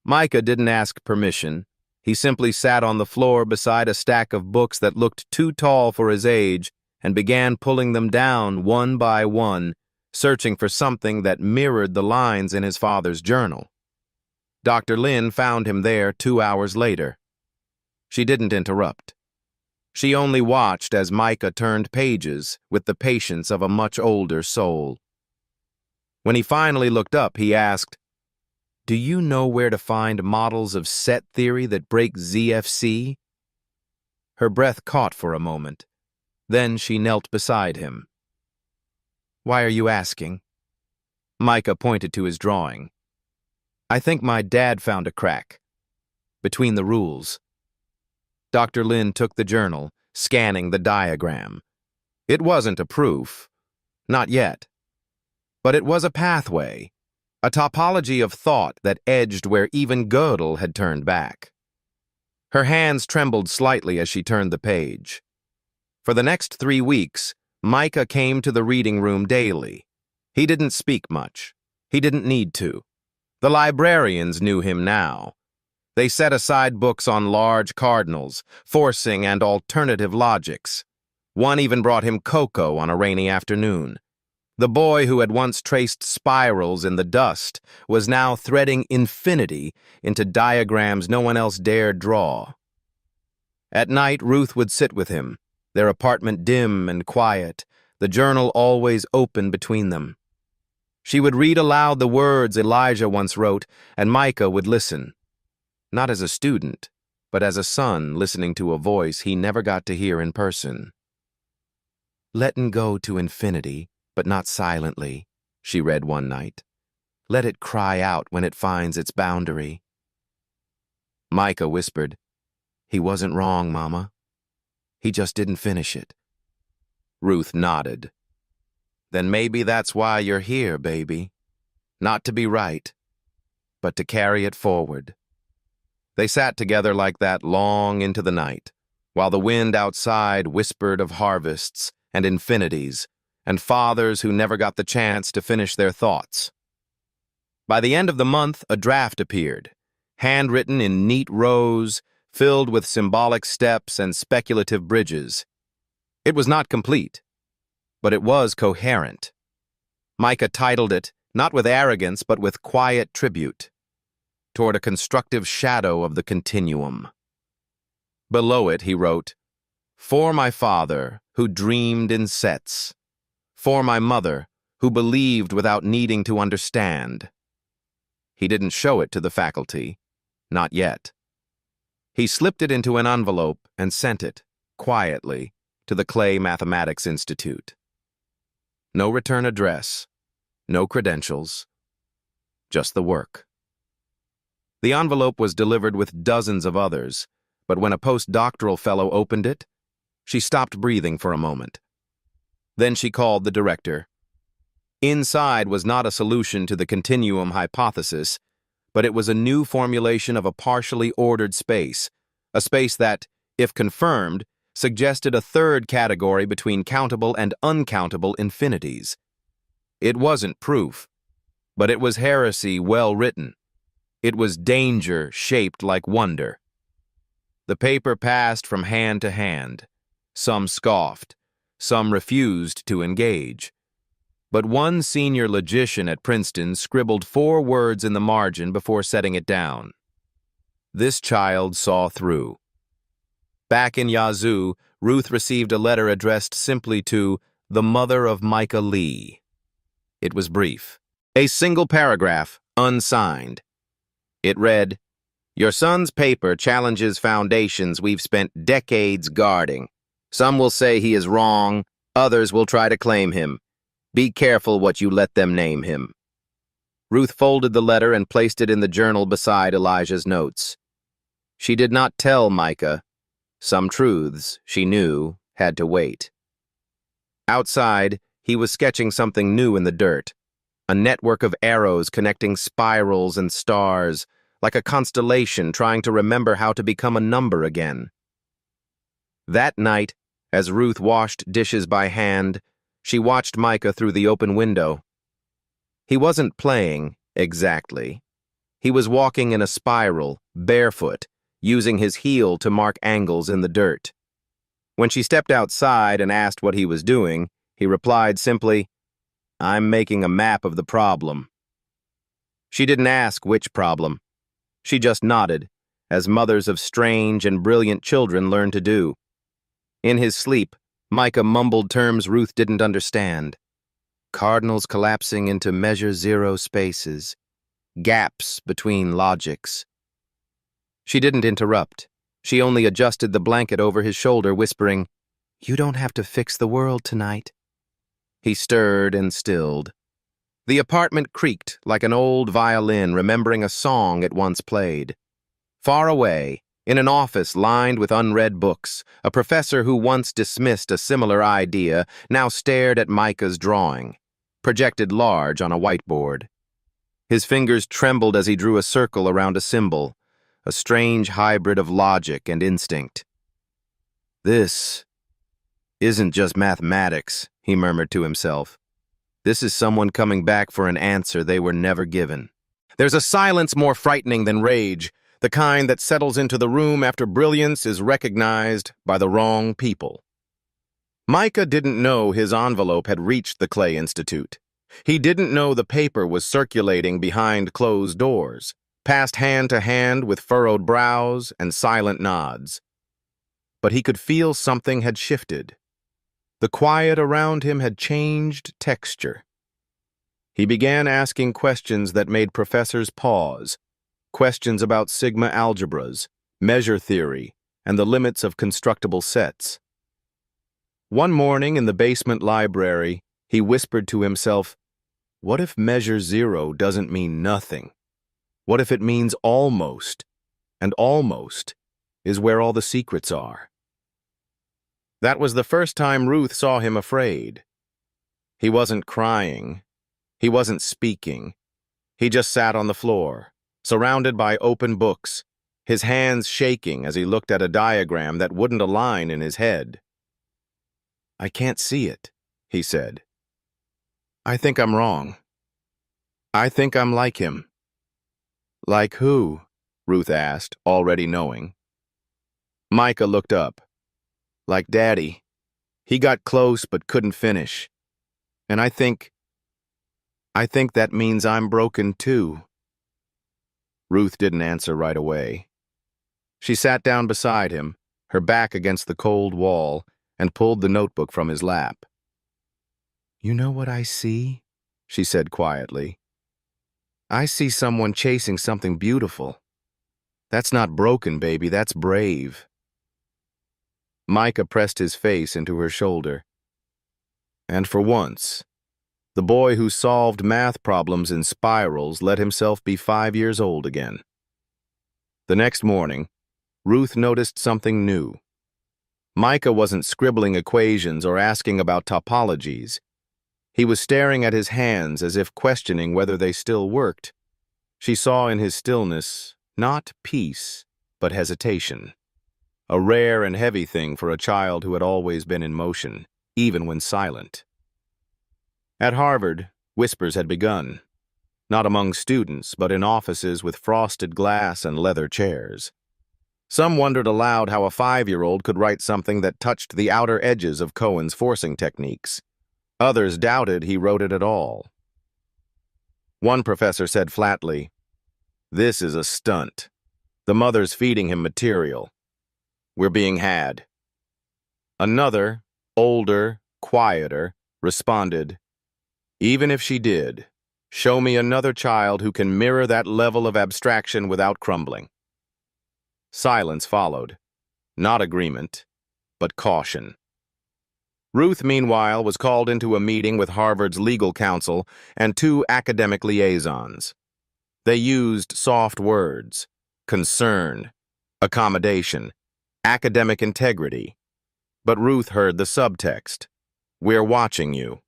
Micah didn't ask permission. He simply sat on the floor beside a stack of books that looked too tall for his age and began pulling them down one by one, searching for something that mirrored the lines in his father's journal. Dr. Lynn found him there 2 hours later. She didn't interrupt. She only watched as Micah turned pages with the patience of a much older soul. When he finally looked up, he asked, "Do you know where to find models of set theory that break ZFC?" Her breath caught for a moment. Then she knelt beside him. "Why are you asking?" Micah pointed to his drawing. "I think my dad found a crack. Between the rules." Dr. Lynn took the journal, scanning the diagram. It wasn't a proof. Not yet. But it was a pathway. a topology of thought that edged where even Gödel had turned back. Her hands trembled slightly as she turned the page. For the next 3 weeks, Micah came to the reading room daily. He didn't speak much. He didn't need to. The librarians knew him now. They set aside books on large cardinals, forcing and alternative logics. One even brought him cocoa on a rainy afternoon. The boy who had once traced spirals in the dust was now threading infinity into diagrams no one else dared draw. At night, Ruth would sit with him, their apartment dim and quiet, the journal always open between them. She would read aloud the words Elijah once wrote, and Micah would listen. Not as a student, but as a son listening to a voice he never got to hear in person. "Letting go to infinity, but not silently," she read one night. "Let it cry out when it finds its boundary." Micah whispered, "He wasn't wrong, Mama. He just didn't finish it." Ruth nodded. "Then maybe that's why you're here, baby. Not to be right, but to carry it forward." They sat together like that long into the night, while the wind outside whispered of harvests and infinities, and fathers who never got the chance to finish their thoughts. By the end of the month, a draft appeared, handwritten in neat rows, filled with symbolic steps and speculative bridges. It was not complete, but it was coherent. Micah titled it, not with arrogance, but with quiet tribute, toward a constructive shadow of the continuum. Below it, he wrote, "For my father, who dreamed in sets. For my mother, who believed without needing to understand." He didn't show it to the faculty, not yet. He slipped it into an envelope and sent it, quietly, to the Clay Mathematics Institute. No return address, no credentials, just the work. The envelope was delivered with dozens of others, but when a postdoctoral fellow opened it, she stopped breathing for a moment. Then she called the director. Inside was not a solution to the continuum hypothesis, but it was a new formulation of a partially ordered space, a space that, if confirmed, suggested a third category between countable and uncountable infinities. It wasn't proof, but it was heresy well written. It was danger shaped like wonder. The paper passed from hand to hand. Some scoffed, some refused to engage. But one senior logician at Princeton scribbled 4 words in the margin before setting it down. This child saw through. Back in Yazoo, Ruth received a letter addressed simply to the mother of Micah Lee. It was brief. A single paragraph, unsigned. It read, "Your son's paper challenges foundations we've spent decades guarding. Some will say he is wrong, others will try to claim him. Be careful what you let them name him." Ruth folded the letter and placed it in the journal beside Elijah's notes. She did not tell Micah. Some truths, she knew, had to wait. Outside, he was sketching something new in the dirt, a network of arrows connecting spirals and stars, like a constellation trying to remember how to become a number again. That night, as Ruth washed dishes by hand, she watched Micah through the open window. He wasn't playing, exactly. He was walking in a spiral, barefoot, using his heel to mark angles in the dirt. When she stepped outside and asked what he was doing, he replied simply, "I'm making a map of the problem." She didn't ask which problem. She just nodded, as mothers of strange and brilliant children learn to do. In his sleep, Micah mumbled terms Ruth didn't understand. Cardinals collapsing into measure zero spaces. Gaps between logics. She didn't interrupt. She only adjusted the blanket over his shoulder, whispering, "You don't have to fix the world tonight." He stirred and stilled. The apartment creaked like an old violin remembering a song it once played. Far away, in an office lined with unread books, a professor who once dismissed a similar idea now stared at Micah's drawing, projected large on a whiteboard. His fingers trembled as he drew a circle around a symbol, a strange hybrid of logic and instinct. "This isn't just mathematics," he murmured to himself. "This is someone coming back for an answer they were never given." There's a silence more frightening than rage, the kind that settles into the room after brilliance is recognized by the wrong people. Micah didn't know his envelope had reached the Clay Institute. He didn't know the paper was circulating behind closed doors, passed hand to hand with furrowed brows and silent nods. But he could feel something had shifted. The quiet around him had changed texture. He began asking questions that made professors pause, questions about sigma algebras, measure theory, and the limits of constructible sets. One morning in the basement library, he whispered to himself, "What if measure zero doesn't mean nothing? What if it means almost, and almost is where all the secrets are?" That was the first time Ruth saw him afraid. He wasn't crying. He wasn't speaking. He just sat on the floor, surrounded by open books, his hands shaking as he looked at a diagram that wouldn't align in his head. "I can't see it," he said. "I think I'm wrong. I think I'm like him." "Like who?" Ruth asked, already knowing. Micah looked up. "Like Daddy. He got close but couldn't finish. And I think that means I'm broken too." Ruth didn't answer right away. She sat down beside him, her back against the cold wall, and pulled the notebook from his lap. "You know what I see?" she said quietly. "I see someone chasing something beautiful. That's not broken, baby, that's brave." Micah pressed his face into her shoulder. And for once, the boy who solved math problems in spirals let himself be 5 years old again. The next morning, Ruth noticed something new. Micah wasn't scribbling equations or asking about topologies. He was staring at his hands as if questioning whether they still worked. She saw in his stillness not peace, but hesitation. A rare and heavy thing for a child who had always been in motion, even when silent. At Harvard, whispers had begun. Not among students, but in offices with frosted glass and leather chairs. Some wondered aloud how a 5-year-old could write something that touched the outer edges of Cohen's forcing techniques. Others doubted he wrote it at all. One professor said flatly, "This is a stunt. The mother's feeding him material. We're being had." Another, older, quieter, responded, "Even if she did, show me another child who can mirror that level of abstraction without crumbling." Silence followed. Not agreement, but caution. Ruth, meanwhile, was called into a meeting with Harvard's legal counsel and 2 academic liaisons. They used soft words: concern, accommodation, academic integrity. But Ruth heard the subtext: "We're watching you."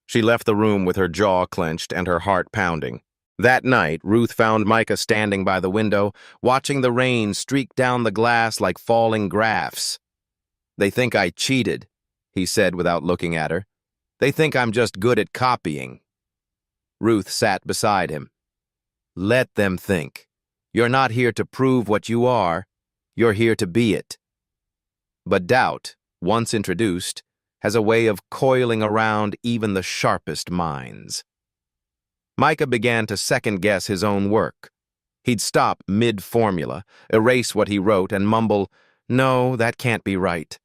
She left the room with her jaw clenched and her heart pounding. That night, Ruth found Micah standing by the window, watching the rain streak down the glass like falling graphs. "They think I cheated," he said without looking at her. "They think I'm just good at copying." Ruth sat beside him. "Let them think. You're not here to prove what you are. You're here to be it." But doubt, once introduced, has a way of coiling around even the sharpest minds. Micah began to second-guess his own work. He'd stop mid-formula, erase what he wrote, and mumble, "No, that can't be right.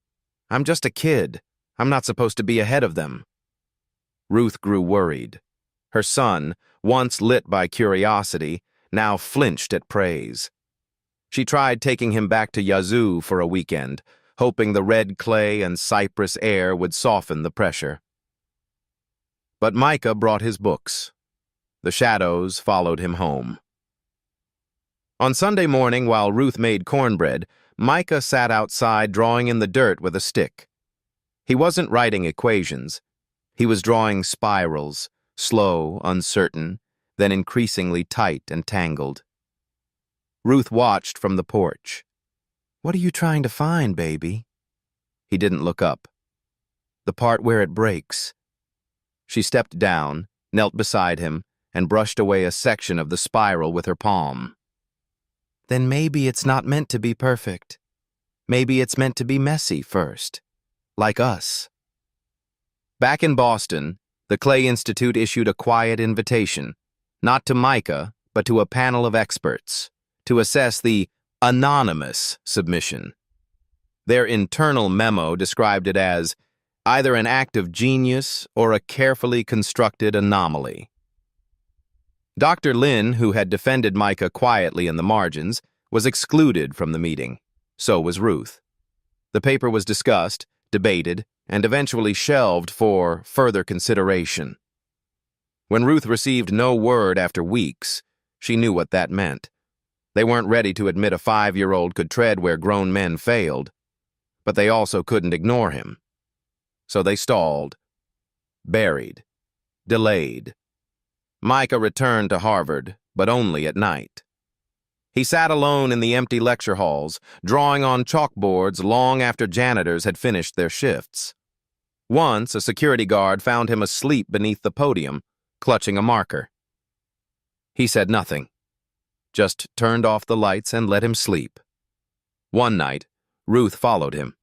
I'm just a kid. I'm not supposed to be ahead of them." Ruth grew worried. Her son, once lit by curiosity, now flinched at praise. She tried taking him back to Yazoo for a weekend, hoping the red clay and cypress air would soften the pressure. But Micah brought his books. The shadows followed him home. On Sunday morning, while Ruth made cornbread, Micah sat outside drawing in the dirt with a stick. He wasn't writing equations. He was drawing spirals, slow, uncertain, then increasingly tight and tangled. Ruth watched from the porch. "What are you trying to find, baby?" He didn't look up. "The part where it breaks." She stepped down, knelt beside him, and brushed away a section of the spiral with her palm. "Then maybe it's not meant to be perfect. Maybe it's meant to be messy first, like us." Back in Boston, the Clay Institute issued a quiet invitation, not to Micah, but to a panel of experts, to assess the anonymous submission. Their internal memo described it as either an act of genius or a carefully constructed anomaly. Dr. Lin, who had defended Micah quietly in the margins, was excluded from the meeting. So was Ruth. The paper was discussed, debated, and eventually shelved for further consideration. When Ruth received no word after weeks, she knew what that meant. They weren't ready to admit a 5-year-old could tread where grown men failed, but they also couldn't ignore him. So they stalled, buried, delayed. Micah returned to Harvard, but only at night. He sat alone in the empty lecture halls, drawing on chalkboards long after janitors had finished their shifts. Once, a security guard found him asleep beneath the podium, clutching a marker. He said nothing, just turned off the lights and let him sleep. One night, Ruth followed him.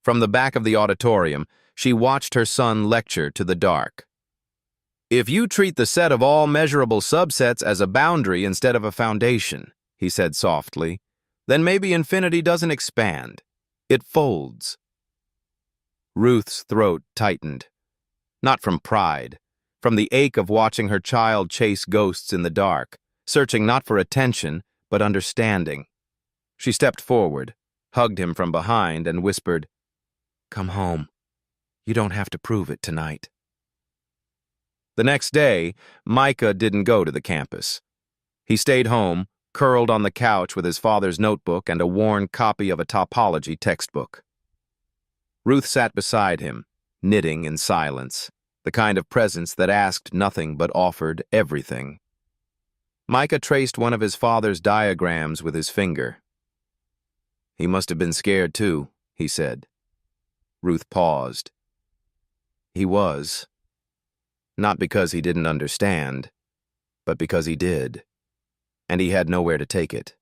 From the back of the auditorium, she watched her son lecture to the dark. "If you treat the set of all measurable subsets as a boundary instead of a foundation," he said softly, "then maybe infinity doesn't expand. It folds." Ruth's throat tightened. Not from pride, from the ache of watching her child chase ghosts in the dark, searching not for attention, but understanding. She stepped forward, hugged him from behind, and whispered, "Come home. You don't have to prove it tonight." The next day, Micah didn't go to the campus. He stayed home, curled on the couch with his father's notebook and a worn copy of a topology textbook. Ruth sat beside him, knitting in silence, the kind of presence that asked nothing but offered everything. Micah traced one of his father's diagrams with his finger. "He must have been scared too," he said. Ruth paused. He was. Not because he didn't understand, but because he did, and he had nowhere to take it.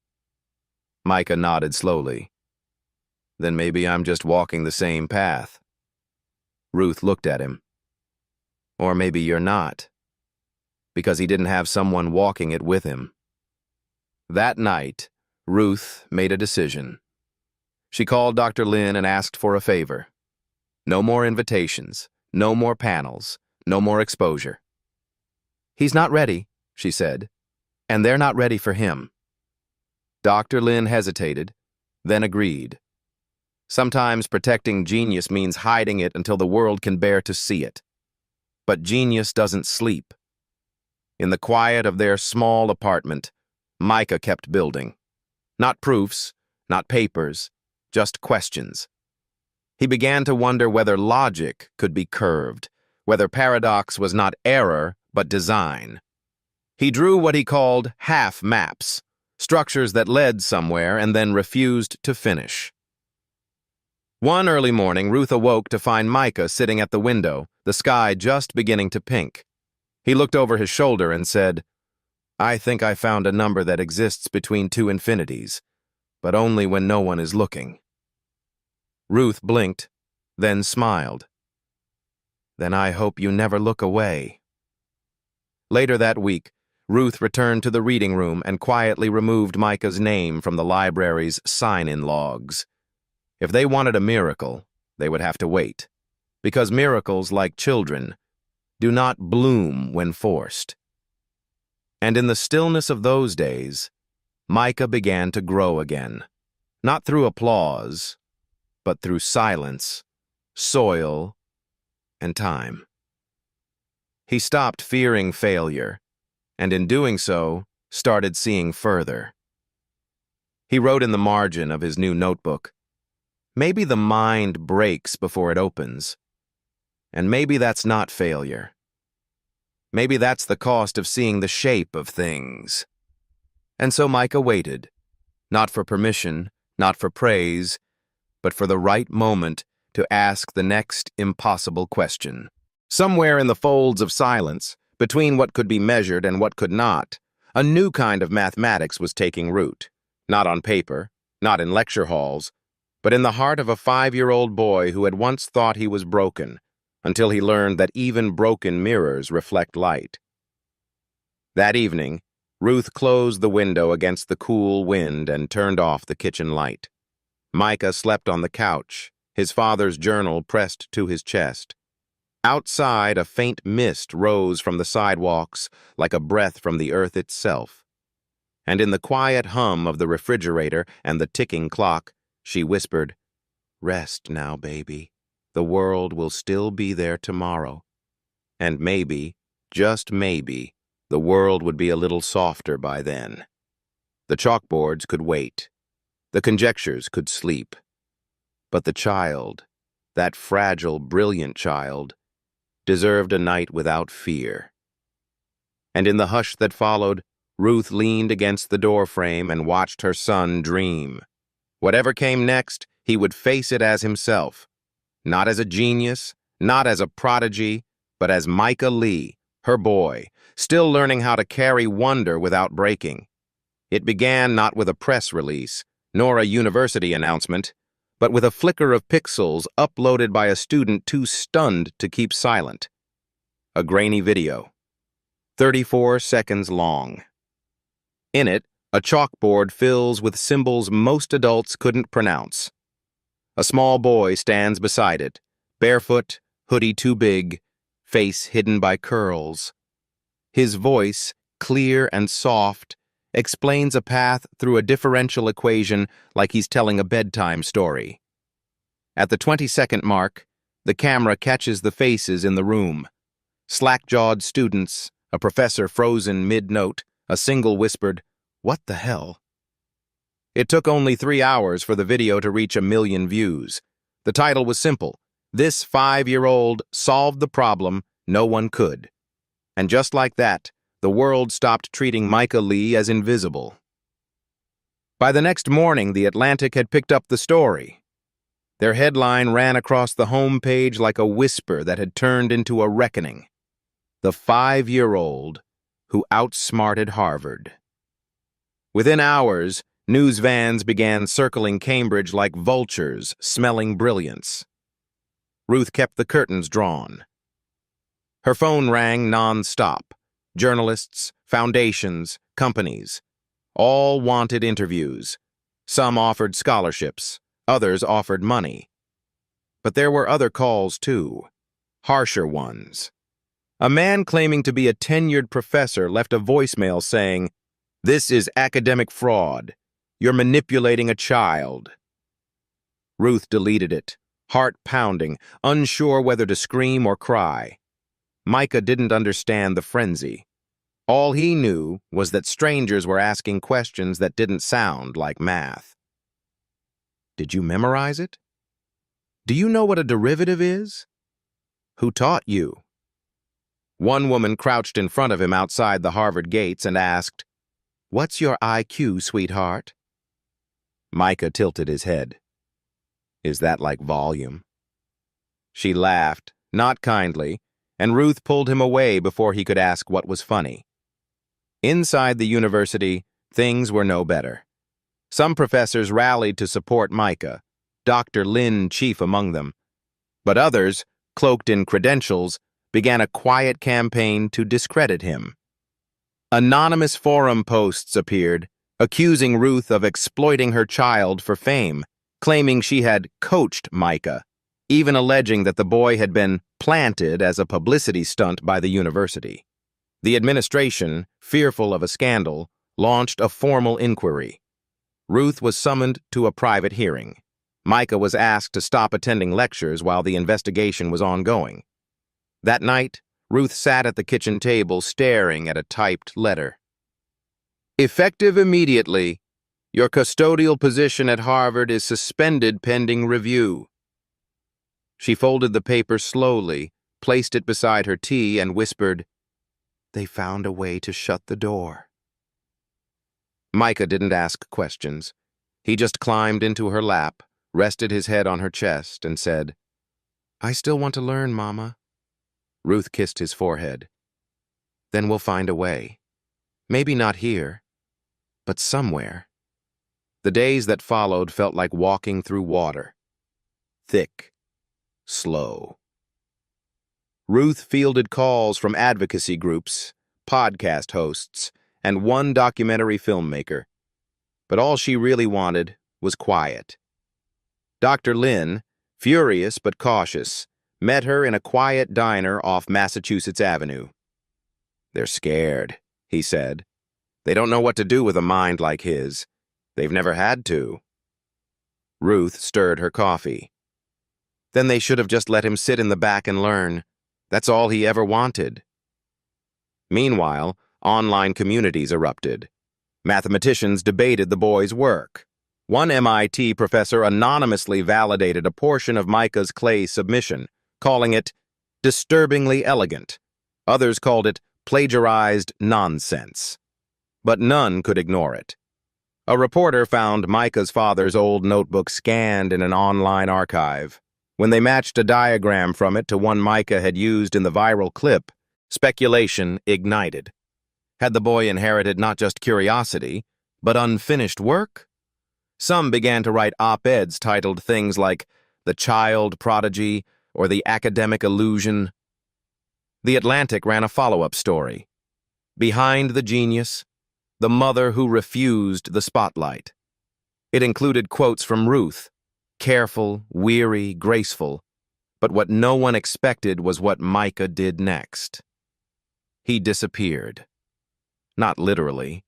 Micah nodded slowly. "Then maybe I'm just walking the same path." Ruth looked at him. "Or maybe you're not, because he didn't have someone walking it with him." That night, Ruth made a decision. She called Dr. Lin and asked for a favor. No more invitations, no more panels, no more exposure. "He's not ready," she said, "and they're not ready for him." Dr. Lin hesitated, then agreed. Sometimes protecting genius means hiding it until the world can bear to see it. But genius doesn't sleep. In the quiet of their small apartment, Micah kept building. Not proofs, not papers, just questions. He began to wonder whether logic could be curved, whether paradox was not error, but design. He drew what he called half maps, structures that led somewhere and then refused to finish. One early morning, Ruth awoke to find Micah sitting at the window, the sky just beginning to pink. He looked over his shoulder and said, "I think I found a number that exists between two infinities, but only when no one is looking." Ruth blinked, then smiled. "Then I hope you never look away." Later that week, Ruth returned to the reading room and quietly removed Micah's name from the library's sign-in logs. If they wanted a miracle, they would have to wait, because miracles, like children, do not bloom when forced. And in the stillness of those days, Micah began to grow again, not through applause, but through silence, soil, and time. He stopped fearing failure, and in doing so, started seeing further. He wrote in the margin of his new notebook, "Maybe the mind breaks before it opens, and maybe that's not failure. Maybe that's the cost of seeing the shape of things. And so Micah waited, not for permission, not for praise, but for the right moment to ask the next impossible question. Somewhere in the folds of silence, between what could be measured and what could not, a new kind of mathematics was taking root, not on paper, not in lecture halls, but in the heart of a 5-year-old boy who had once thought he was broken, until he learned that even broken mirrors reflect light. That evening, Ruth closed the window against the cool wind and turned off the kitchen light. Micah slept on the couch, his father's journal pressed to his chest. Outside, a faint mist rose from the sidewalks like a breath from the earth itself. And in the quiet hum of the refrigerator and the ticking clock, she whispered, "Rest now, baby. The world will still be there tomorrow. And maybe, just maybe, the world would be a little softer by then." The chalkboards could wait. The conjectures could sleep. But the child, that fragile, brilliant child, deserved a night without fear. And in the hush that followed, Ruth leaned against the doorframe and watched her son dream. Whatever came next, he would face it as himself. Not as a genius, not as a prodigy, but as Micah Lee, her boy, still learning how to carry wonder without breaking. It began not with a press release, nor a university announcement, but with a flicker of pixels uploaded by a student too stunned to keep silent. A grainy video, 34 seconds long. In it, a chalkboard fills with symbols most adults couldn't pronounce. A small boy stands beside it, barefoot, hoodie too big, face hidden by curls. His voice, clear and soft, explains a path through a differential equation like he's telling a bedtime story. At the 20-second mark, the camera catches the faces in the room. Slack-jawed students, a professor frozen mid-note, a single whispered, "What the hell?" It took only 3 hours for the video to reach 1 million views. The title was simple: "This 5-year-old solved the problem no one could." And just like that, the world stopped treating Micah Lee as invisible. By the next morning, The Atlantic had picked up the story. Their headline ran across the home page like a whisper that had turned into a reckoning. The 5-year-old who outsmarted Harvard. Within hours, news vans began circling Cambridge like vultures, smelling brilliance. Ruth kept the curtains drawn. Her phone rang non-stop. Journalists, foundations, companies. All wanted interviews. Some offered scholarships. Others offered money. But there were other calls, too. Harsher ones. A man claiming to be a tenured professor left a voicemail saying, "This is academic fraud. You're manipulating a child." Ruth deleted it, heart pounding, unsure whether to scream or cry. Micah didn't understand the frenzy. All he knew was that strangers were asking questions that didn't sound like math. Did you memorize it? Do you know what a derivative is? Who taught you? One woman crouched in front of him outside the Harvard gates and asked, "What's your IQ, sweetheart?" Micah tilted his head. "Is that like volume?" She laughed, not kindly, and Ruth pulled him away before he could ask what was funny. Inside the university, things were no better. Some professors rallied to support Micah, Dr. Lin chief among them. But others, cloaked in credentials, began a quiet campaign to discredit him. Anonymous forum posts appeared, accusing Ruth of exploiting her child for fame, claiming she had coached Micah, even alleging that the boy had been planted as a publicity stunt by the university. The administration, fearful of a scandal, launched a formal inquiry. Ruth was summoned to a private hearing. Micah was asked to stop attending lectures while the investigation was ongoing. That night, Ruth sat at the kitchen table staring at a typed letter. "Effective immediately. Your custodial position at Harvard is suspended pending review." She folded the paper slowly, placed it beside her tea, and whispered, they found a way to shut the door. Micah didn't ask questions. He just climbed into her lap, rested his head on her chest, and said, "I still want to learn, Mama." Ruth kissed his forehead. "Then we'll find a way. Maybe not here, but somewhere." The days that followed felt like walking through water. Thick, slow. Ruth fielded calls from advocacy groups, podcast hosts, and one documentary filmmaker. But all she really wanted was quiet. Dr. Lynn, furious but cautious, met her in a quiet diner off Massachusetts Avenue. "They're scared," he said. "They don't know what to do with a mind like his. They've never had to." Ruth stirred her coffee. "Then they should have just let him sit in the back and learn. That's all he ever wanted." Meanwhile, online communities erupted. Mathematicians debated the boy's work. One MIT professor anonymously validated a portion of Micah's clay submission, calling it disturbingly elegant. Others called it plagiarized nonsense. But none could ignore it. A reporter found Micah's father's old notebook scanned in an online archive. When they matched a diagram from it to one Micah had used in the viral clip, speculation ignited. Had the boy inherited not just curiosity, but unfinished work? Some began to write op-eds titled things like "The Child Prodigy" or "The Academic Illusion." The Atlantic ran a follow-up story. Behind the genius, the mother who refused the spotlight. It included quotes from Ruth, careful, weary, graceful, but what no one expected was what Micah did next. He disappeared. Not literally.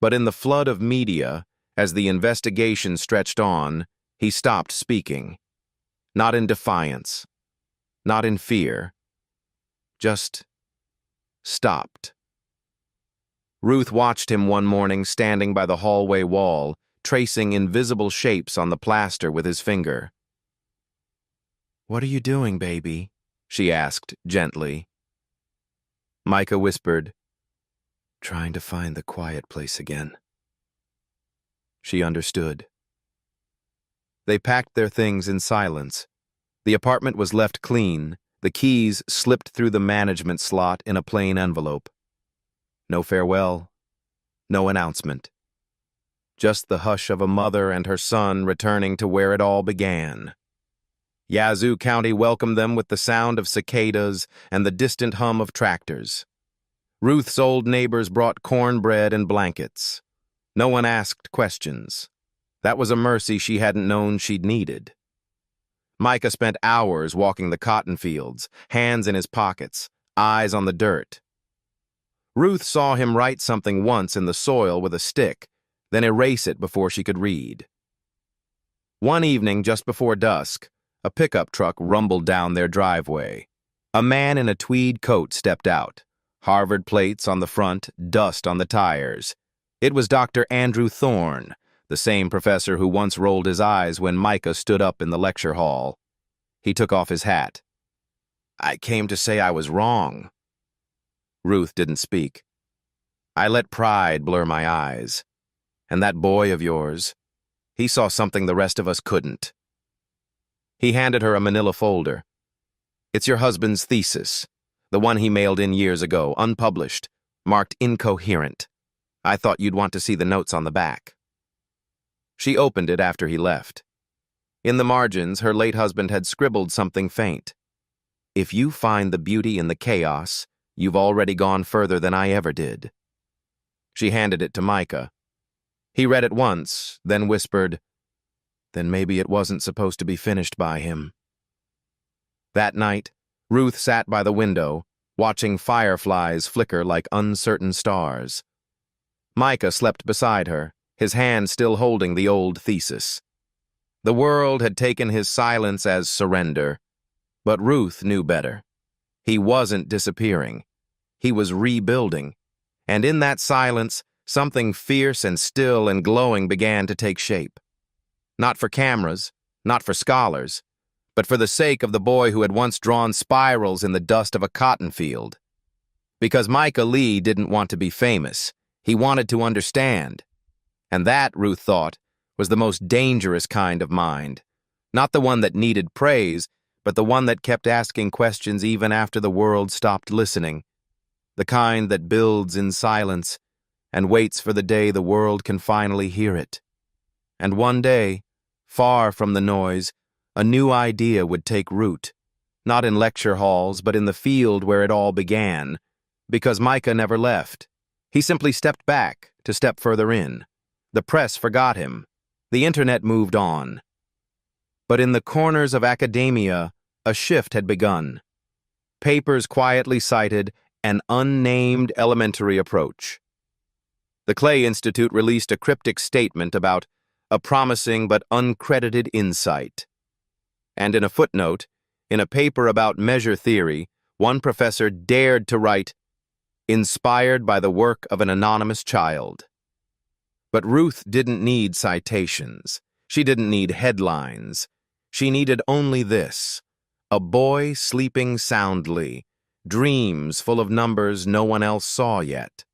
But in the flood of media, as the investigation stretched on, he stopped speaking. Not in defiance. Not in fear. Just stopped. Ruth watched him one morning standing by the hallway wall, tracing invisible shapes on the plaster with his finger. "What are you doing, baby?" she asked gently. Micah whispered, "Trying to find the quiet place again." She understood. They packed their things in silence. The apartment was left clean, the keys slipped through the management slot in a plain envelope. No farewell, no announcement. Just the hush of a mother and her son returning to where it all began. Yazoo County welcomed them with the sound of cicadas and the distant hum of tractors. Ruth's old neighbors brought cornbread and blankets. No one asked questions. That was a mercy she hadn't known she'd needed. Micah spent hours walking the cotton fields, hands in his pockets, eyes on the dirt. Ruth saw him write something once in the soil with a stick, then erase it before she could read. One evening just before dusk, a pickup truck rumbled down their driveway. A man in a tweed coat stepped out, Harvard plates on the front, dust on the tires. It was Dr. Andrew Thorne, the same professor who once rolled his eyes when Micah stood up in the lecture hall. He took off his hat. "I came to say I was wrong." Ruth didn't speak. "I let pride blur my eyes. And that boy of yours, he saw something the rest of us couldn't." He handed her a manila folder. "It's your husband's thesis, the one he mailed in years ago, unpublished, marked incoherent. I thought you'd want to see the notes on the back." She opened it after he left. In the margins, her late husband had scribbled something faint. "If you find the beauty in the chaos, you've already gone further than I ever did." She handed it to Micah. He read it once, then whispered, "Then maybe it wasn't supposed to be finished by him." That night, Ruth sat by the window, watching fireflies flicker like uncertain stars. Micah slept beside her, his hand still holding the old thesis. The world had taken his silence as surrender, but Ruth knew better. He wasn't disappearing. He was rebuilding, and in that silence, something fierce and still and glowing began to take shape. Not for cameras, not for scholars, but for the sake of the boy who had once drawn spirals in the dust of a cotton field. Because Micah Lee didn't want to be famous. He wanted to understand. And that, Ruth thought, was the most dangerous kind of mind. Not the one that needed praise, but the one that kept asking questions even after the world stopped listening. The kind that builds in silence and waits for the day the world can finally hear it. And one day, far from the noise, a new idea would take root, not in lecture halls, but in the field where it all began, because Micah never left. He simply stepped back to step further in. The press forgot him. The internet moved on. But in the corners of academia, a shift had begun. Papers quietly cited an unnamed elementary approach. The Clay Institute released a cryptic statement about a promising but uncredited insight. And in a footnote, in a paper about measure theory, one professor dared to write, "Inspired by the work of an anonymous child." But Ruth didn't need citations. She didn't need headlines. She needed only this: a boy sleeping soundly, dreams full of numbers no one else saw yet.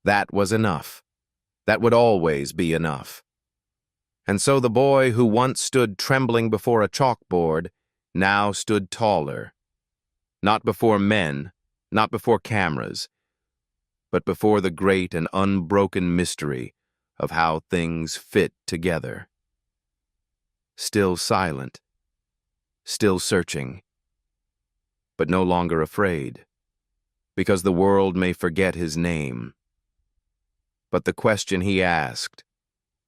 That was enough. That would always be enough. And so the boy who once stood trembling before a chalkboard now stood taller. Not before men, not before cameras, but before the great and unbroken mystery of how things fit together. Still silent, still searching, but no longer afraid, because the world may forget his name. But the question he asked,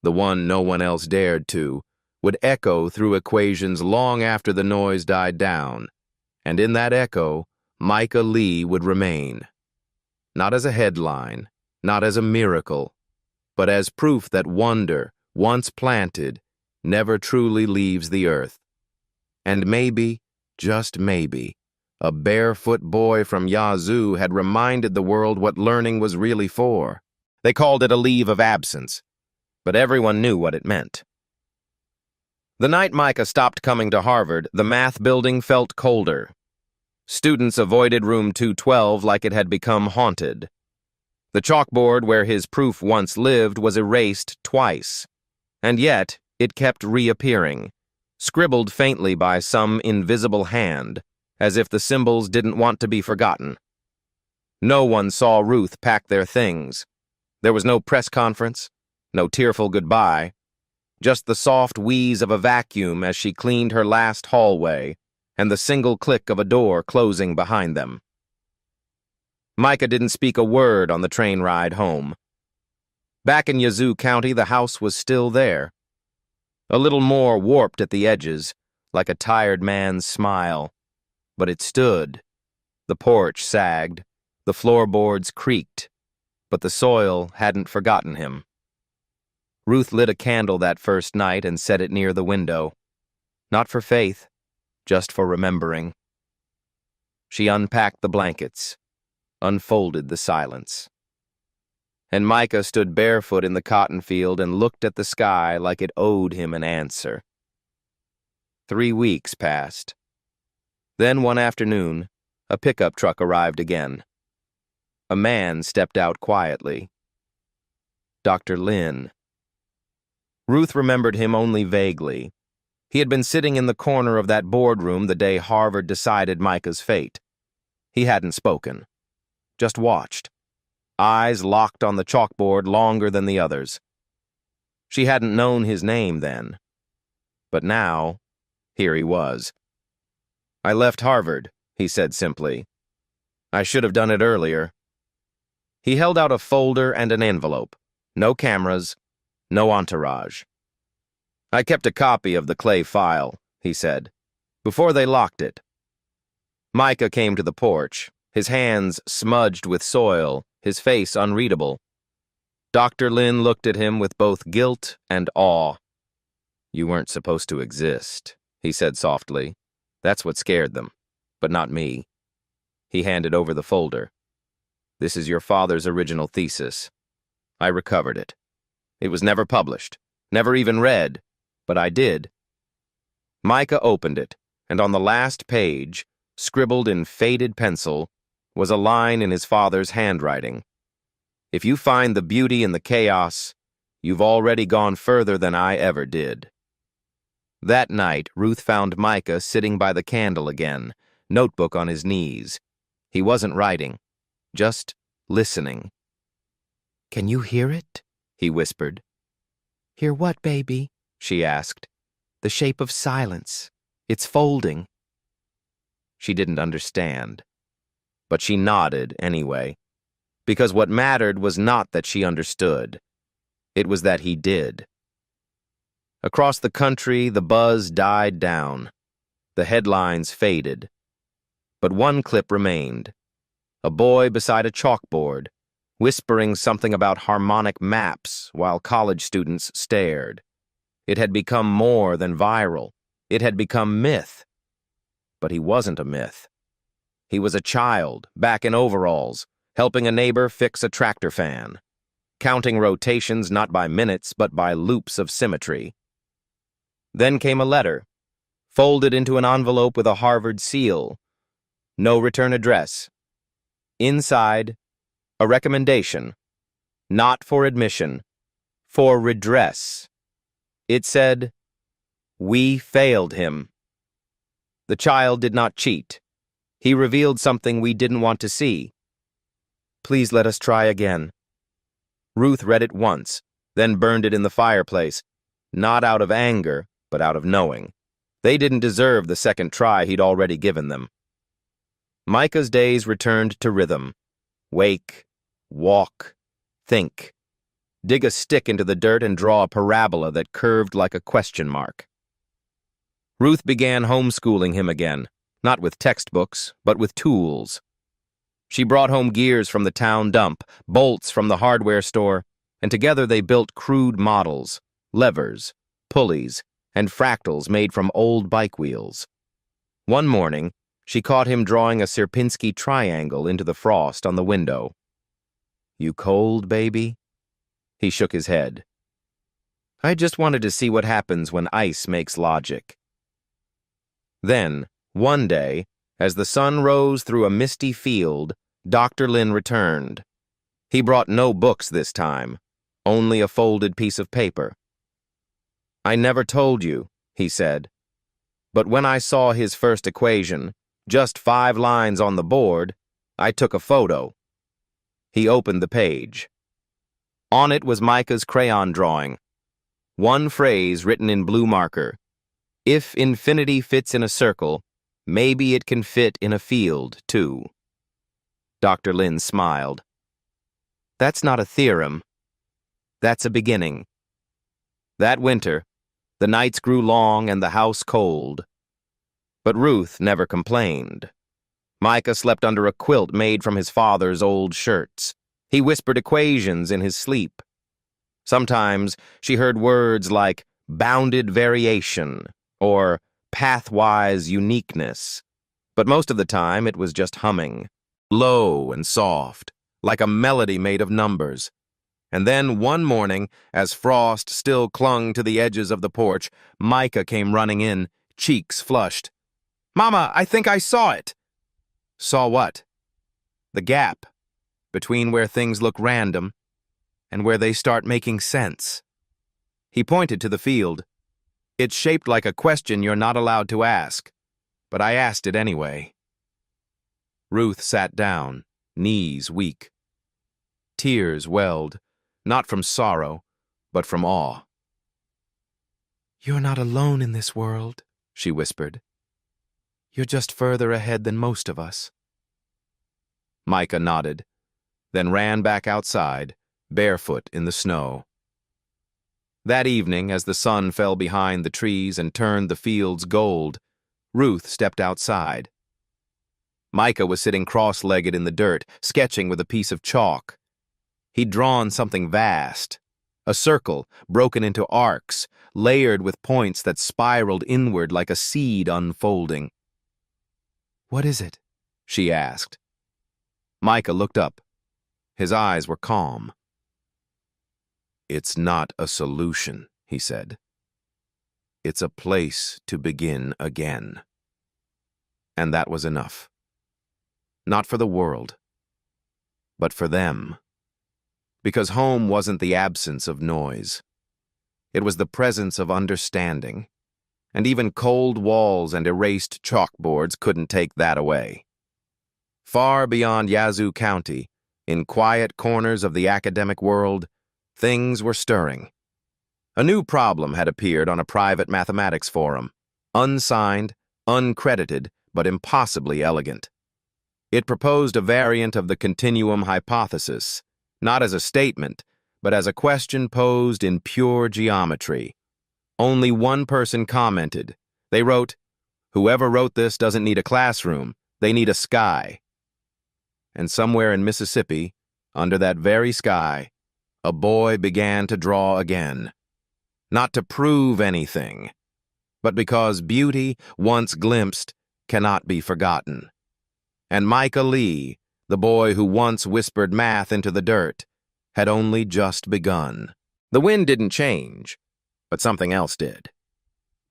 the one no one else dared to, would echo through equations long after the noise died down, and in that echo, Micah Lee would remain. Not as a headline, not as a miracle, but as proof that wonder, once planted, never truly leaves the earth. And maybe, just maybe, a barefoot boy from Yazoo had reminded the world what learning was really for. They called it a leave of absence, but everyone knew what it meant. The night Micah stopped coming to Harvard, the math building felt colder. Students avoided room 212 like it had become haunted. The chalkboard where his proof once lived was erased twice, and yet it kept reappearing, scribbled faintly by some invisible hand, as if the symbols didn't want to be forgotten. No one saw Ruth pack their things. There was no press conference, no tearful goodbye, just the soft wheeze of a vacuum as she cleaned her last hallway and the single click of a door closing behind them. Micah didn't speak a word on the train ride home. Back in Yazoo County, the house was still there, a little more warped at the edges, like a tired man's smile, but it stood. The porch sagged, the floorboards creaked, but the soil hadn't forgotten him. Ruth lit a candle that first night and set it near the window. Not for faith, just for remembering. She unpacked the blankets, unfolded the silence. And Micah stood barefoot in the cotton field and looked at the sky like it owed him an answer. 3 weeks passed. Then one afternoon, a pickup truck arrived again. A man stepped out quietly. Dr. Lin. Ruth remembered him only vaguely. He had been sitting in the corner of that boardroom the day Harvard decided Micah's fate. He hadn't spoken, just watched, eyes locked on the chalkboard longer than the others. She hadn't known his name then. But now, here he was. "I left Harvard," he said simply. "I should have done it earlier." He held out a folder and an envelope. No cameras, no entourage. "I kept a copy of the Clay file," he said, "before they locked it." Micah came to the porch, his hands smudged with soil, his face unreadable. Dr. Lin looked at him with both guilt and awe. "You weren't supposed to exist," he said softly. "That's what scared them, but not me." He handed over the folder. "This is your father's original thesis. I recovered it. It was never published, never even read, but I did." Micah opened it, and on the last page, scribbled in faded pencil, was a line in his father's handwriting. If you find the beauty in the chaos, you've already gone further than I ever did. That night, Ruth found Micah sitting by the candle again, notebook on his knees. He wasn't writing, just listening. "Can you hear it?" he whispered. "Hear what, baby?" she asked. "The shape of silence. It's folding." She didn't understand, but she nodded anyway, because what mattered was not that she understood. It was that he did. Across the country, the buzz died down. The headlines faded. But one clip remained. A boy beside a chalkboard, whispering something about harmonic maps while college students stared. It had become more than viral. It had become myth. But he wasn't a myth. He was a child, back in overalls, helping a neighbor fix a tractor fan, counting rotations not by minutes but by loops of symmetry. Then came a letter, folded into an envelope with a Harvard seal. No return address. Inside, a recommendation. Not for admission, for redress. It said, "We failed him." The child did not cheat. He revealed something we didn't want to see. "Please let us try again." Ruth read it once, then burned it in the fireplace, not out of anger, but out of knowing. They didn't deserve the second try he'd already given them. Micah's days returned to rhythm. Wake, walk, think. Dig a stick into the dirt and draw a parabola that curved like a question mark. Ruth began homeschooling him again, not with textbooks, but with tools. She brought home gears from the town dump, bolts from the hardware store, and together they built crude models, levers, pulleys, and fractals made from old bike wheels. One morning, she caught him drawing a Sierpinski triangle into the frost on the window. "You cold, baby?" He shook his head. "I just wanted to see what happens when ice makes logic." Then, one day, as the sun rose through a misty field, Dr. Lin returned. He brought no books this time, only a folded piece of paper. "I never told you," he said, "but when I saw his first equation, just 5 lines on the board, I took a photo." He opened the page. On it was Micah's crayon drawing. One phrase written in blue marker. "If infinity fits in a circle, maybe it can fit in a field, too." Dr. Lin smiled. "That's not a theorem. That's a beginning." That winter, the nights grew long and the house cold. But Ruth never complained. Micah slept under a quilt made from his father's old shirts. He whispered equations in his sleep. Sometimes she heard words like bounded variation or pathwise uniqueness, but most of the time it was just humming, low and soft, like a melody made of numbers. And then one morning, as frost still clung to the edges of the porch, Micah came running in, cheeks flushed. "Mama, I think I saw it." "Saw what?" "The gap between where things look random and where they start making sense." He pointed to the field. "It's shaped like a question you're not allowed to ask, but I asked it anyway." Ruth sat down, knees weak. Tears welled, not from sorrow, but from awe. "You're not alone in this world," she whispered. "You're just further ahead than most of us." Micah nodded, then ran back outside, barefoot in the snow. That evening, as the sun fell behind the trees and turned the fields gold, Ruth stepped outside. Micah was sitting cross-legged in the dirt, sketching with a piece of chalk. He'd drawn something vast, a circle broken into arcs, layered with points that spiraled inward like a seed unfolding. "What is it?" she asked. Micah looked up. His eyes were calm. "It's not a solution," he said. "It's a place to begin again." And that was enough. Not for the world, but for them. Because home wasn't the absence of noise. It was the presence of understanding. And even cold walls and erased chalkboards couldn't take that away. Far beyond Yazoo County, in quiet corners of the academic world, things were stirring. A new problem had appeared on a private mathematics forum, unsigned, uncredited, but impossibly elegant. It proposed a variant of the continuum hypothesis, not as a statement, but as a question posed in pure geometry. Only one person commented. They wrote, "Whoever wrote this doesn't need a classroom, they need a sky." And somewhere in Mississippi, under that very sky, a boy began to draw again. Not to prove anything, but because beauty, once glimpsed, cannot be forgotten. And Micah Lee, the boy who once whispered math into the dirt, had only just begun. The wind didn't change, but something else did.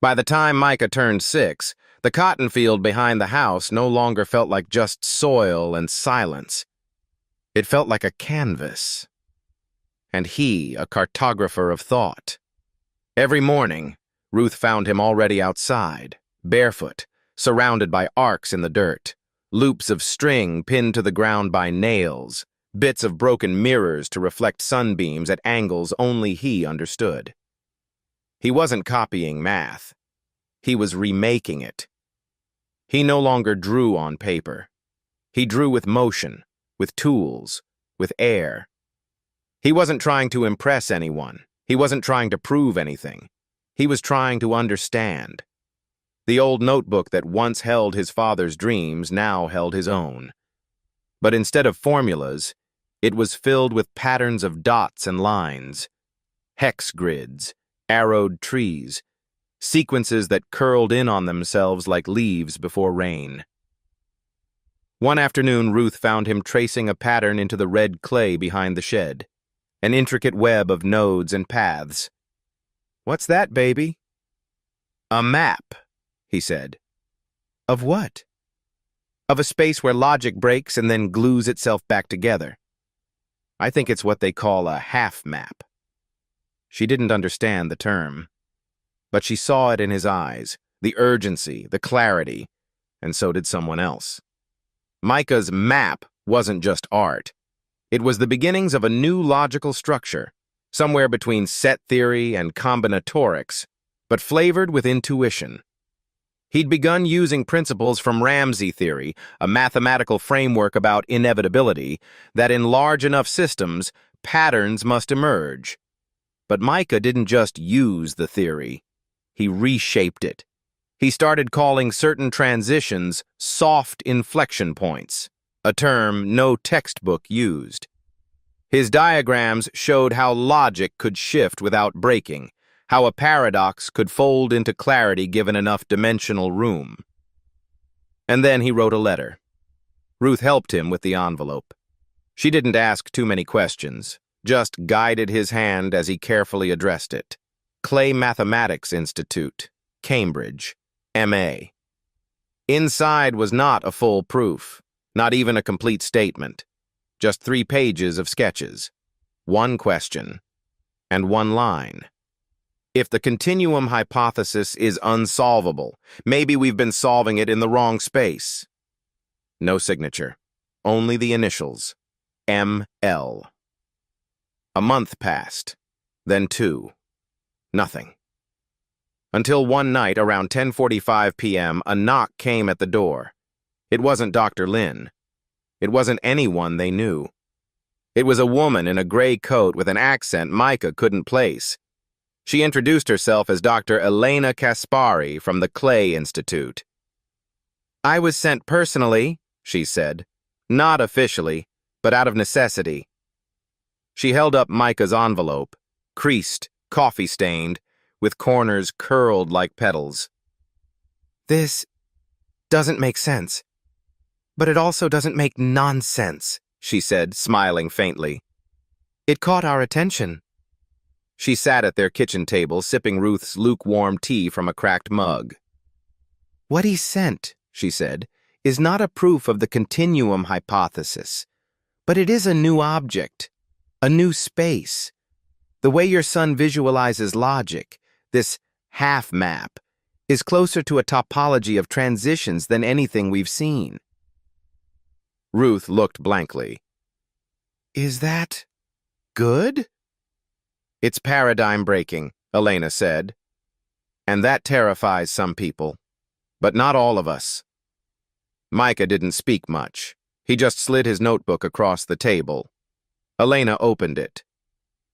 By the time Micah turned 6, the cotton field behind the house no longer felt like just soil and silence. It felt like a canvas. And he, a cartographer of thought. Every morning, Ruth found him already outside, barefoot, surrounded by arcs in the dirt, loops of string pinned to the ground by nails, bits of broken mirrors to reflect sunbeams at angles only he understood. He wasn't copying math. He was remaking it. He no longer drew on paper. He drew with motion, with tools, with air. He wasn't trying to impress anyone. He wasn't trying to prove anything. He was trying to understand. The old notebook that once held his father's dreams now held his own. But instead of formulas, it was filled with patterns of dots and lines, hex grids, arrowed trees, sequences that curled in on themselves like leaves before rain. One afternoon, Ruth found him tracing a pattern into the red clay behind the shed, an intricate web of nodes and paths. "What's that, baby?" "A map," he said. "Of what?" "Of a space where logic breaks and then glues itself back together. I think it's what they call a half map." She didn't understand the term, but she saw it in his eyes, the urgency, the clarity, and so did someone else. Micah's map wasn't just art. It was the beginnings of a new logical structure, somewhere between set theory and combinatorics, but flavored with intuition. He'd begun using principles from Ramsey theory, a mathematical framework about inevitability, that in large enough systems, patterns must emerge. But Micah didn't just use the theory. He reshaped it. He started calling certain transitions soft inflection points, a term no textbook used. His diagrams showed how logic could shift without breaking, how a paradox could fold into clarity given enough dimensional room. And then he wrote a letter. Ruth helped him with the envelope. She didn't ask too many questions, just guided his hand as he carefully addressed it. Clay Mathematics Institute, Cambridge, M.A. Inside was not a full proof, not even a complete statement. Just 3 pages of sketches, 1 question, and 1 line. If the continuum hypothesis is unsolvable, maybe we've been solving it in the wrong space. No signature, only the initials, M.L. A month passed, then 2. Nothing. Until one night around 10:45 p.m., a knock came at the door. It wasn't Dr. Lin. It wasn't anyone they knew. It was a woman in a gray coat with an accent Micah couldn't place. She introduced herself as Dr. Elena Kaspari from the Clay Institute. "I was sent personally," she said. "Not officially, but out of necessity." She held up Micah's envelope, creased, coffee-stained, with corners curled like petals. "This doesn't make sense, but it also doesn't make nonsense," she said, smiling faintly. "It caught our attention." She sat at their kitchen table, sipping Ruth's lukewarm tea from a cracked mug. "What he sent," she said, is not a proof of the continuum hypothesis, but it is a new object, a new space. The way your son visualizes logic, this half map, is closer to a topology of transitions than anything we've seen. Ruth looked blankly. Is that good? It's paradigm breaking, Elena said. And that terrifies some people, but not all of us. Micah didn't speak much. He just slid his notebook across the table. Elena opened it.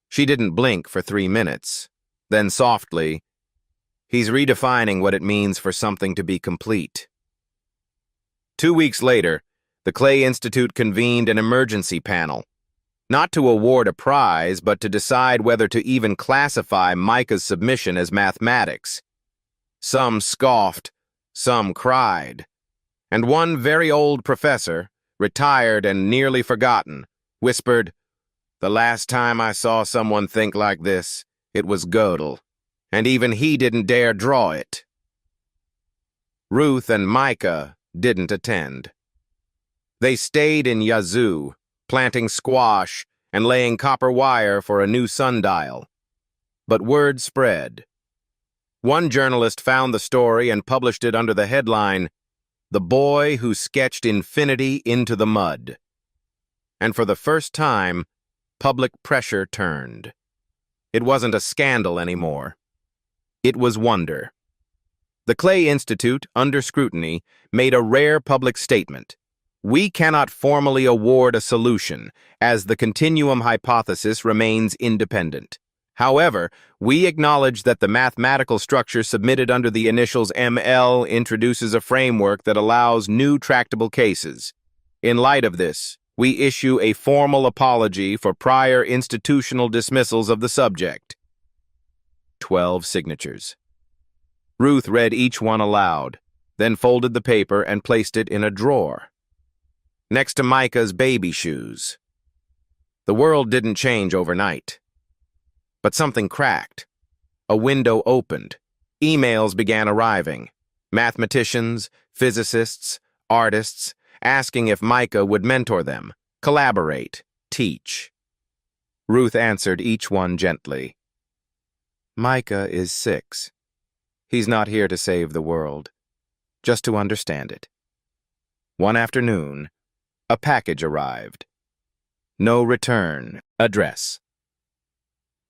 She didn't blink for 3 minutes. Then softly, he's redefining what it means for something to be complete. 2 weeks later, the Clay Institute convened an emergency panel, not to award a prize, but to decide whether to even classify Micah's submission as mathematics. Some scoffed, some cried, and one very old professor, retired and nearly forgotten, whispered, "The last time I saw someone think like this, it was Gödel, and even he didn't dare draw it." Ruth and Micah didn't attend. They stayed in Yazoo, planting squash and laying copper wire for a new sundial. But word spread. One journalist found the story and published it under the headline, "The Boy Who Sketched Infinity into the Mud." And for the first time, public pressure turned. It wasn't a scandal anymore. It was wonder. The Clay Institute, under scrutiny, made a rare public statement. We cannot formally award a solution, as the continuum hypothesis remains independent. However, we acknowledge that the mathematical structure submitted under the initials ML introduces a framework that allows new tractable cases. In light of this, we issue a formal apology for prior institutional dismissals of the subject. 12 signatures. Ruth read each one aloud, then folded the paper and placed it in a drawer, next to Micah's baby shoes. The world didn't change overnight. But something cracked. A window opened. Emails began arriving. Mathematicians, physicists, artists, asking if Micah would mentor them, collaborate, teach. Ruth answered each one gently. Micah is 6. He's not here to save the world, just to understand it. One afternoon, a package arrived. No return address.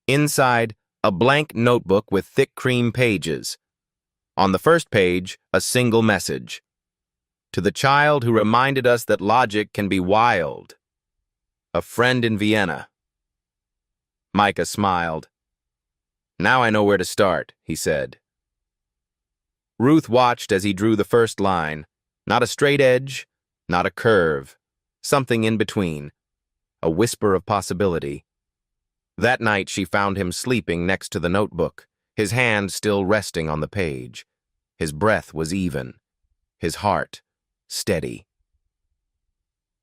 Inside, a blank notebook with thick cream pages. On the first page, a single message. To the child who reminded us that logic can be wild. A friend in Vienna. Micah smiled. Now I know where to start, he said. Ruth watched as he drew the first line. Not a straight edge, not a curve. Something in between. A whisper of possibility. That night she found him sleeping next to the notebook, his hand still resting on the page. His breath was even, his heart steady.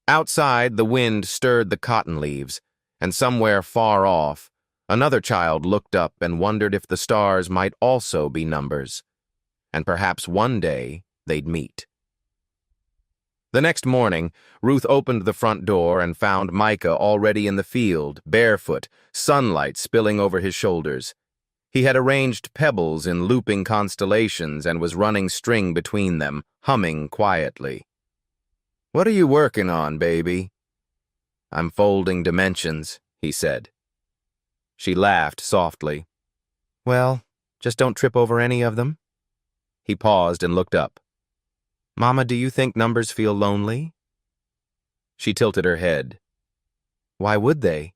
Outside, the wind stirred the cotton leaves, and somewhere far off, another child looked up and wondered if the stars might also be numbers, and perhaps one day they'd meet. The next morning, Ruth opened the front door and found Micah already in the field, barefoot, sunlight spilling over his shoulders. He had arranged pebbles in looping constellations and was running string between them, humming quietly. "What are you working on, baby?" "I'm folding dimensions," he said. She laughed softly. "Well, just don't trip over any of them." He paused and looked up. "Mama, do you think numbers feel lonely?" She tilted her head. "Why would they?"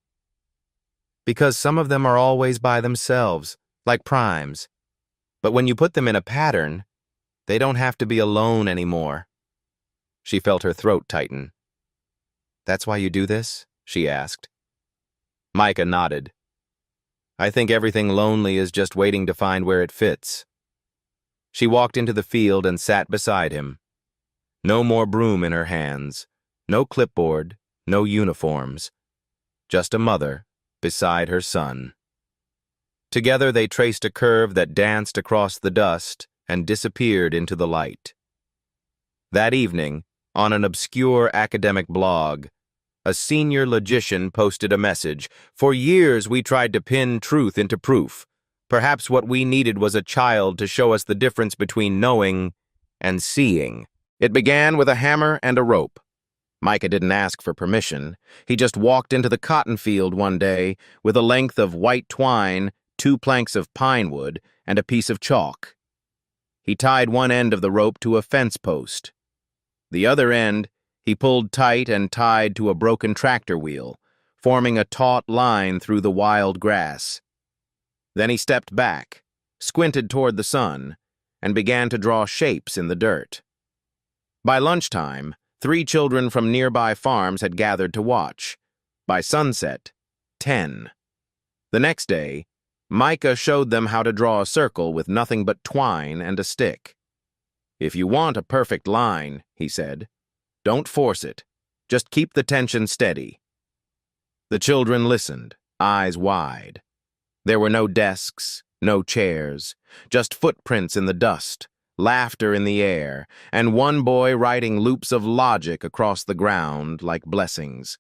"Because some of them are always by themselves, like primes. But when you put them in a pattern, they don't have to be alone anymore." She felt her throat tighten. "That's why you do this?" she asked. Micah nodded. "I think everything lonely is just waiting to find where it fits." She walked into the field and sat beside him. No more broom in her hands, no clipboard, no uniforms. Just a mother beside her son. Together they traced a curve that danced across the dust and disappeared into the light. That evening, On an obscure academic blog, a senior logician posted a message. For years we tried to pin truth into proof. Perhaps what we needed was a child to show us the difference between knowing and seeing. It began with a hammer and a rope. Micah didn't ask for permission. He just walked into the cotton field one day with a length of white twine, 2 planks of pine wood, and a piece of chalk. He tied one end of the rope to a fence post. The other end he pulled tight and tied to a broken tractor wheel, forming a taut line through the wild grass. Then he stepped back, squinted toward the sun, and began to draw shapes in the dirt. By lunchtime, 3 children from nearby farms had gathered to watch. By sunset, 10. The next day, Micah showed them how to draw a circle with nothing but twine and a stick. "If you want a perfect line," he said, "don't force it. Just keep the tension steady." The children listened, eyes wide. There were no desks, no chairs, just footprints in the dust, laughter in the air, and one boy writing loops of logic across the ground like blessings.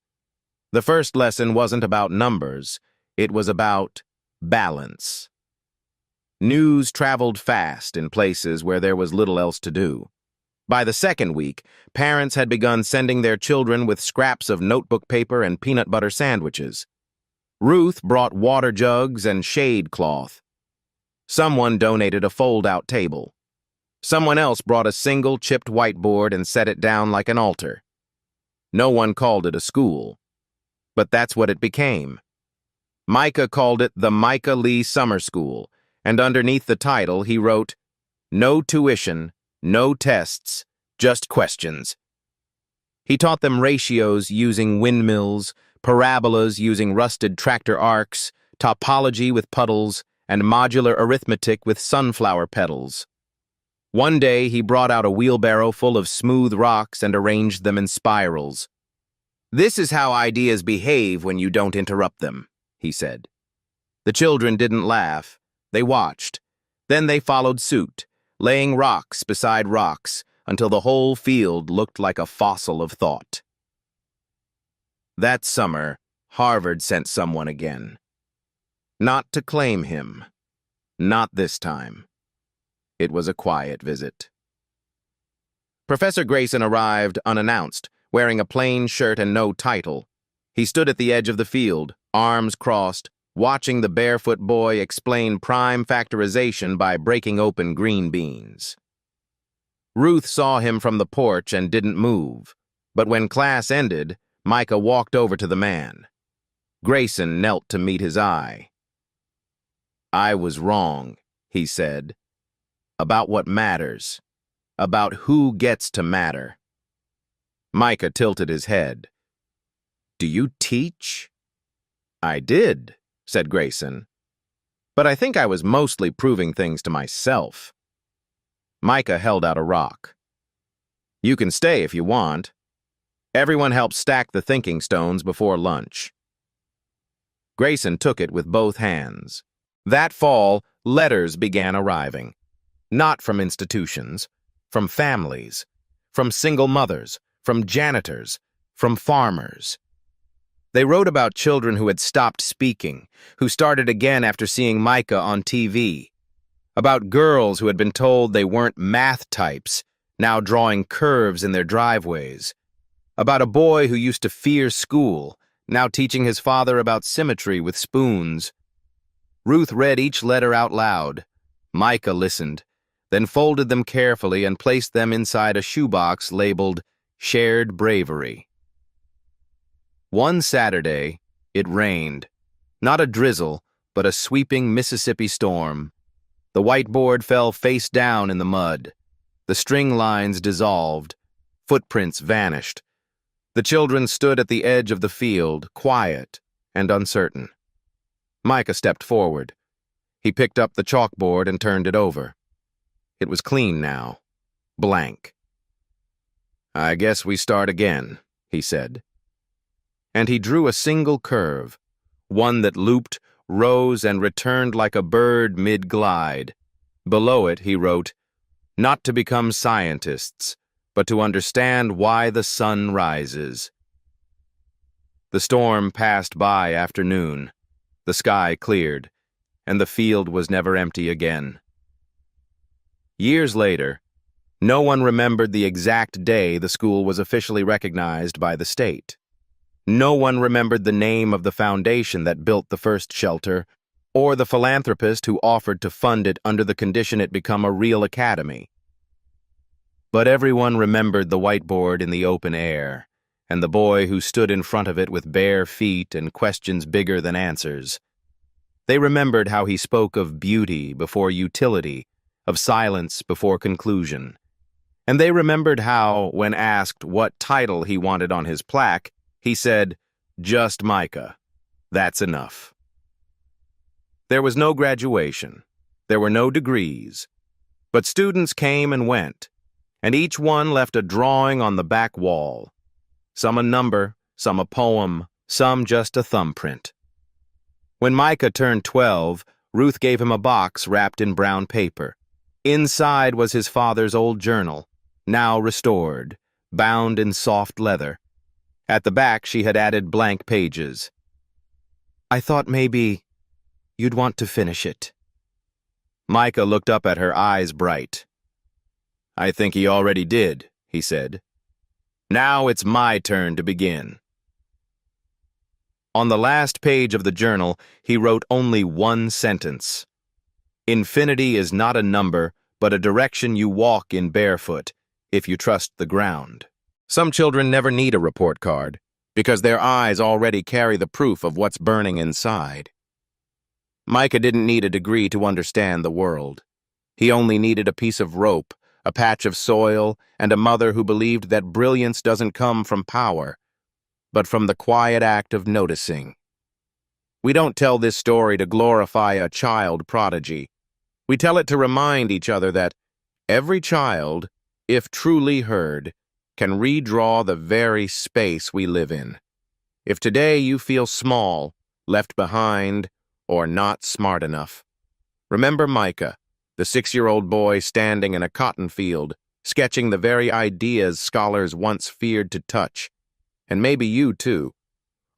The first lesson wasn't about numbers, it was about balance. News traveled fast in places where there was little else to do. By the second week, parents had begun sending their children with scraps of notebook paper and peanut butter sandwiches. Ruth brought water jugs and shade cloth. Someone donated a fold-out table. Someone else brought a single chipped whiteboard and set it down like an altar. No one called it a school, but that's what it became. Micah called it the Micah Lee Summer School, and underneath the title he wrote, "No tuition, no tests, just questions." He taught them ratios using windmills, parabolas using rusted tractor arcs, topology with puddles, and modular arithmetic with sunflower petals. One day he brought out a wheelbarrow full of smooth rocks and arranged them in spirals. "This is how ideas behave when you don't interrupt them," he said. The children didn't laugh. They watched. Then they followed suit, laying rocks beside rocks until the whole field looked like a fossil of thought. That summer, Harvard sent someone again. Not to claim him. Not this time. It was a quiet visit. Professor Grayson arrived unannounced, wearing a plain shirt and no title. He stood at the edge of the field, arms crossed, watching the barefoot boy explain prime factorization by breaking open green beans. Ruth saw him from the porch and didn't move, but when class ended, Micah walked over to the man. Grayson knelt to meet his eye. "I was wrong," he said, "about what matters, about who gets to matter." Micah tilted his head. "Do you teach?" "I did," said Grayson, "but I think I was mostly proving things to myself." Micah held out a rock. "You can stay if you want. Everyone helped stack the thinking stones before lunch." Grayson took it with both hands. That fall, letters began arriving. Not from institutions, from families, from single mothers, from janitors, from farmers. They wrote about children who had stopped speaking, who started again after seeing Micah on TV. About girls who had been told they weren't math types, now drawing curves in their driveways. About a boy who used to fear school, now teaching his father about symmetry with spoons. Ruth read each letter out loud. Micah listened, then folded them carefully and placed them inside a shoebox labeled Shared Bravery. One Saturday, it rained. Not a drizzle, but a sweeping Mississippi storm. The whiteboard fell face down in the mud. The string lines dissolved. Footprints vanished. The children stood at the edge of the field, quiet and uncertain. Micah stepped forward. He picked up the chalkboard and turned it over. It was clean now, blank. "I guess we start again," he said. And he drew a single curve, one that looped, rose, and returned like a bird mid-glide. Below it, he wrote, "Not to become scientists, but to understand why the sun rises. The storm passed by after noon. The sky cleared, and the field was never empty again. Years later, no one remembered the exact day the school was officially recognized by the state. No one remembered the name of the foundation that built the first shelter, or the philanthropist who offered to fund it under the condition it become a real academy. But everyone remembered the whiteboard in the open air, and the boy who stood in front of it with bare feet and questions bigger than answers. They remembered how he spoke of beauty before utility, of silence before conclusion. And they remembered how, when asked what title he wanted on his plaque, he said, "Just Micah. That's enough." There was no graduation. There were no degrees. But students came and went, and each one left a drawing on the back wall. Some a number, some a poem, some just a thumbprint. When Micah turned 12, Ruth gave him a box wrapped in brown paper. Inside was his father's old journal, now restored, bound in soft leather. At the back she had added blank pages. "I thought maybe you'd want to finish it." Micah looked up at her, eyes bright. "I think he already did," he said. "Now it's my turn to begin." On the last page of the journal, he wrote only one sentence. "Infinity is not a number, but a direction you walk in barefoot, if you trust the ground." Some children never need a report card, because their eyes already carry the proof of what's burning inside. Micah didn't need a degree to understand the world. He only needed a piece of rope, a patch of soil, and a mother who believed that brilliance doesn't come from power, but from the quiet act of noticing. We don't tell this story to glorify a child prodigy. We tell it to remind each other that every child, if truly heard, can redraw the very space we live in. If today you feel small, left behind, or not smart enough, remember Micah, the 6-year-old boy standing in a cotton field, sketching the very ideas scholars once feared to touch. And maybe you, too,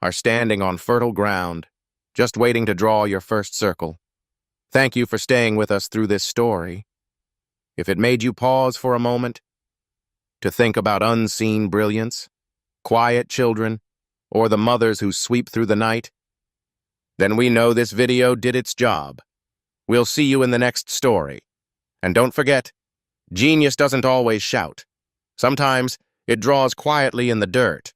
are standing on fertile ground, just waiting to draw your first circle. Thank you for staying with us through this story. If it made you pause for a moment, to think about unseen brilliance, quiet children, or the mothers who sweep through the night, then we know this video did its job. We'll see you in the next story. And don't forget, genius doesn't always shout. Sometimes it draws quietly in the dirt.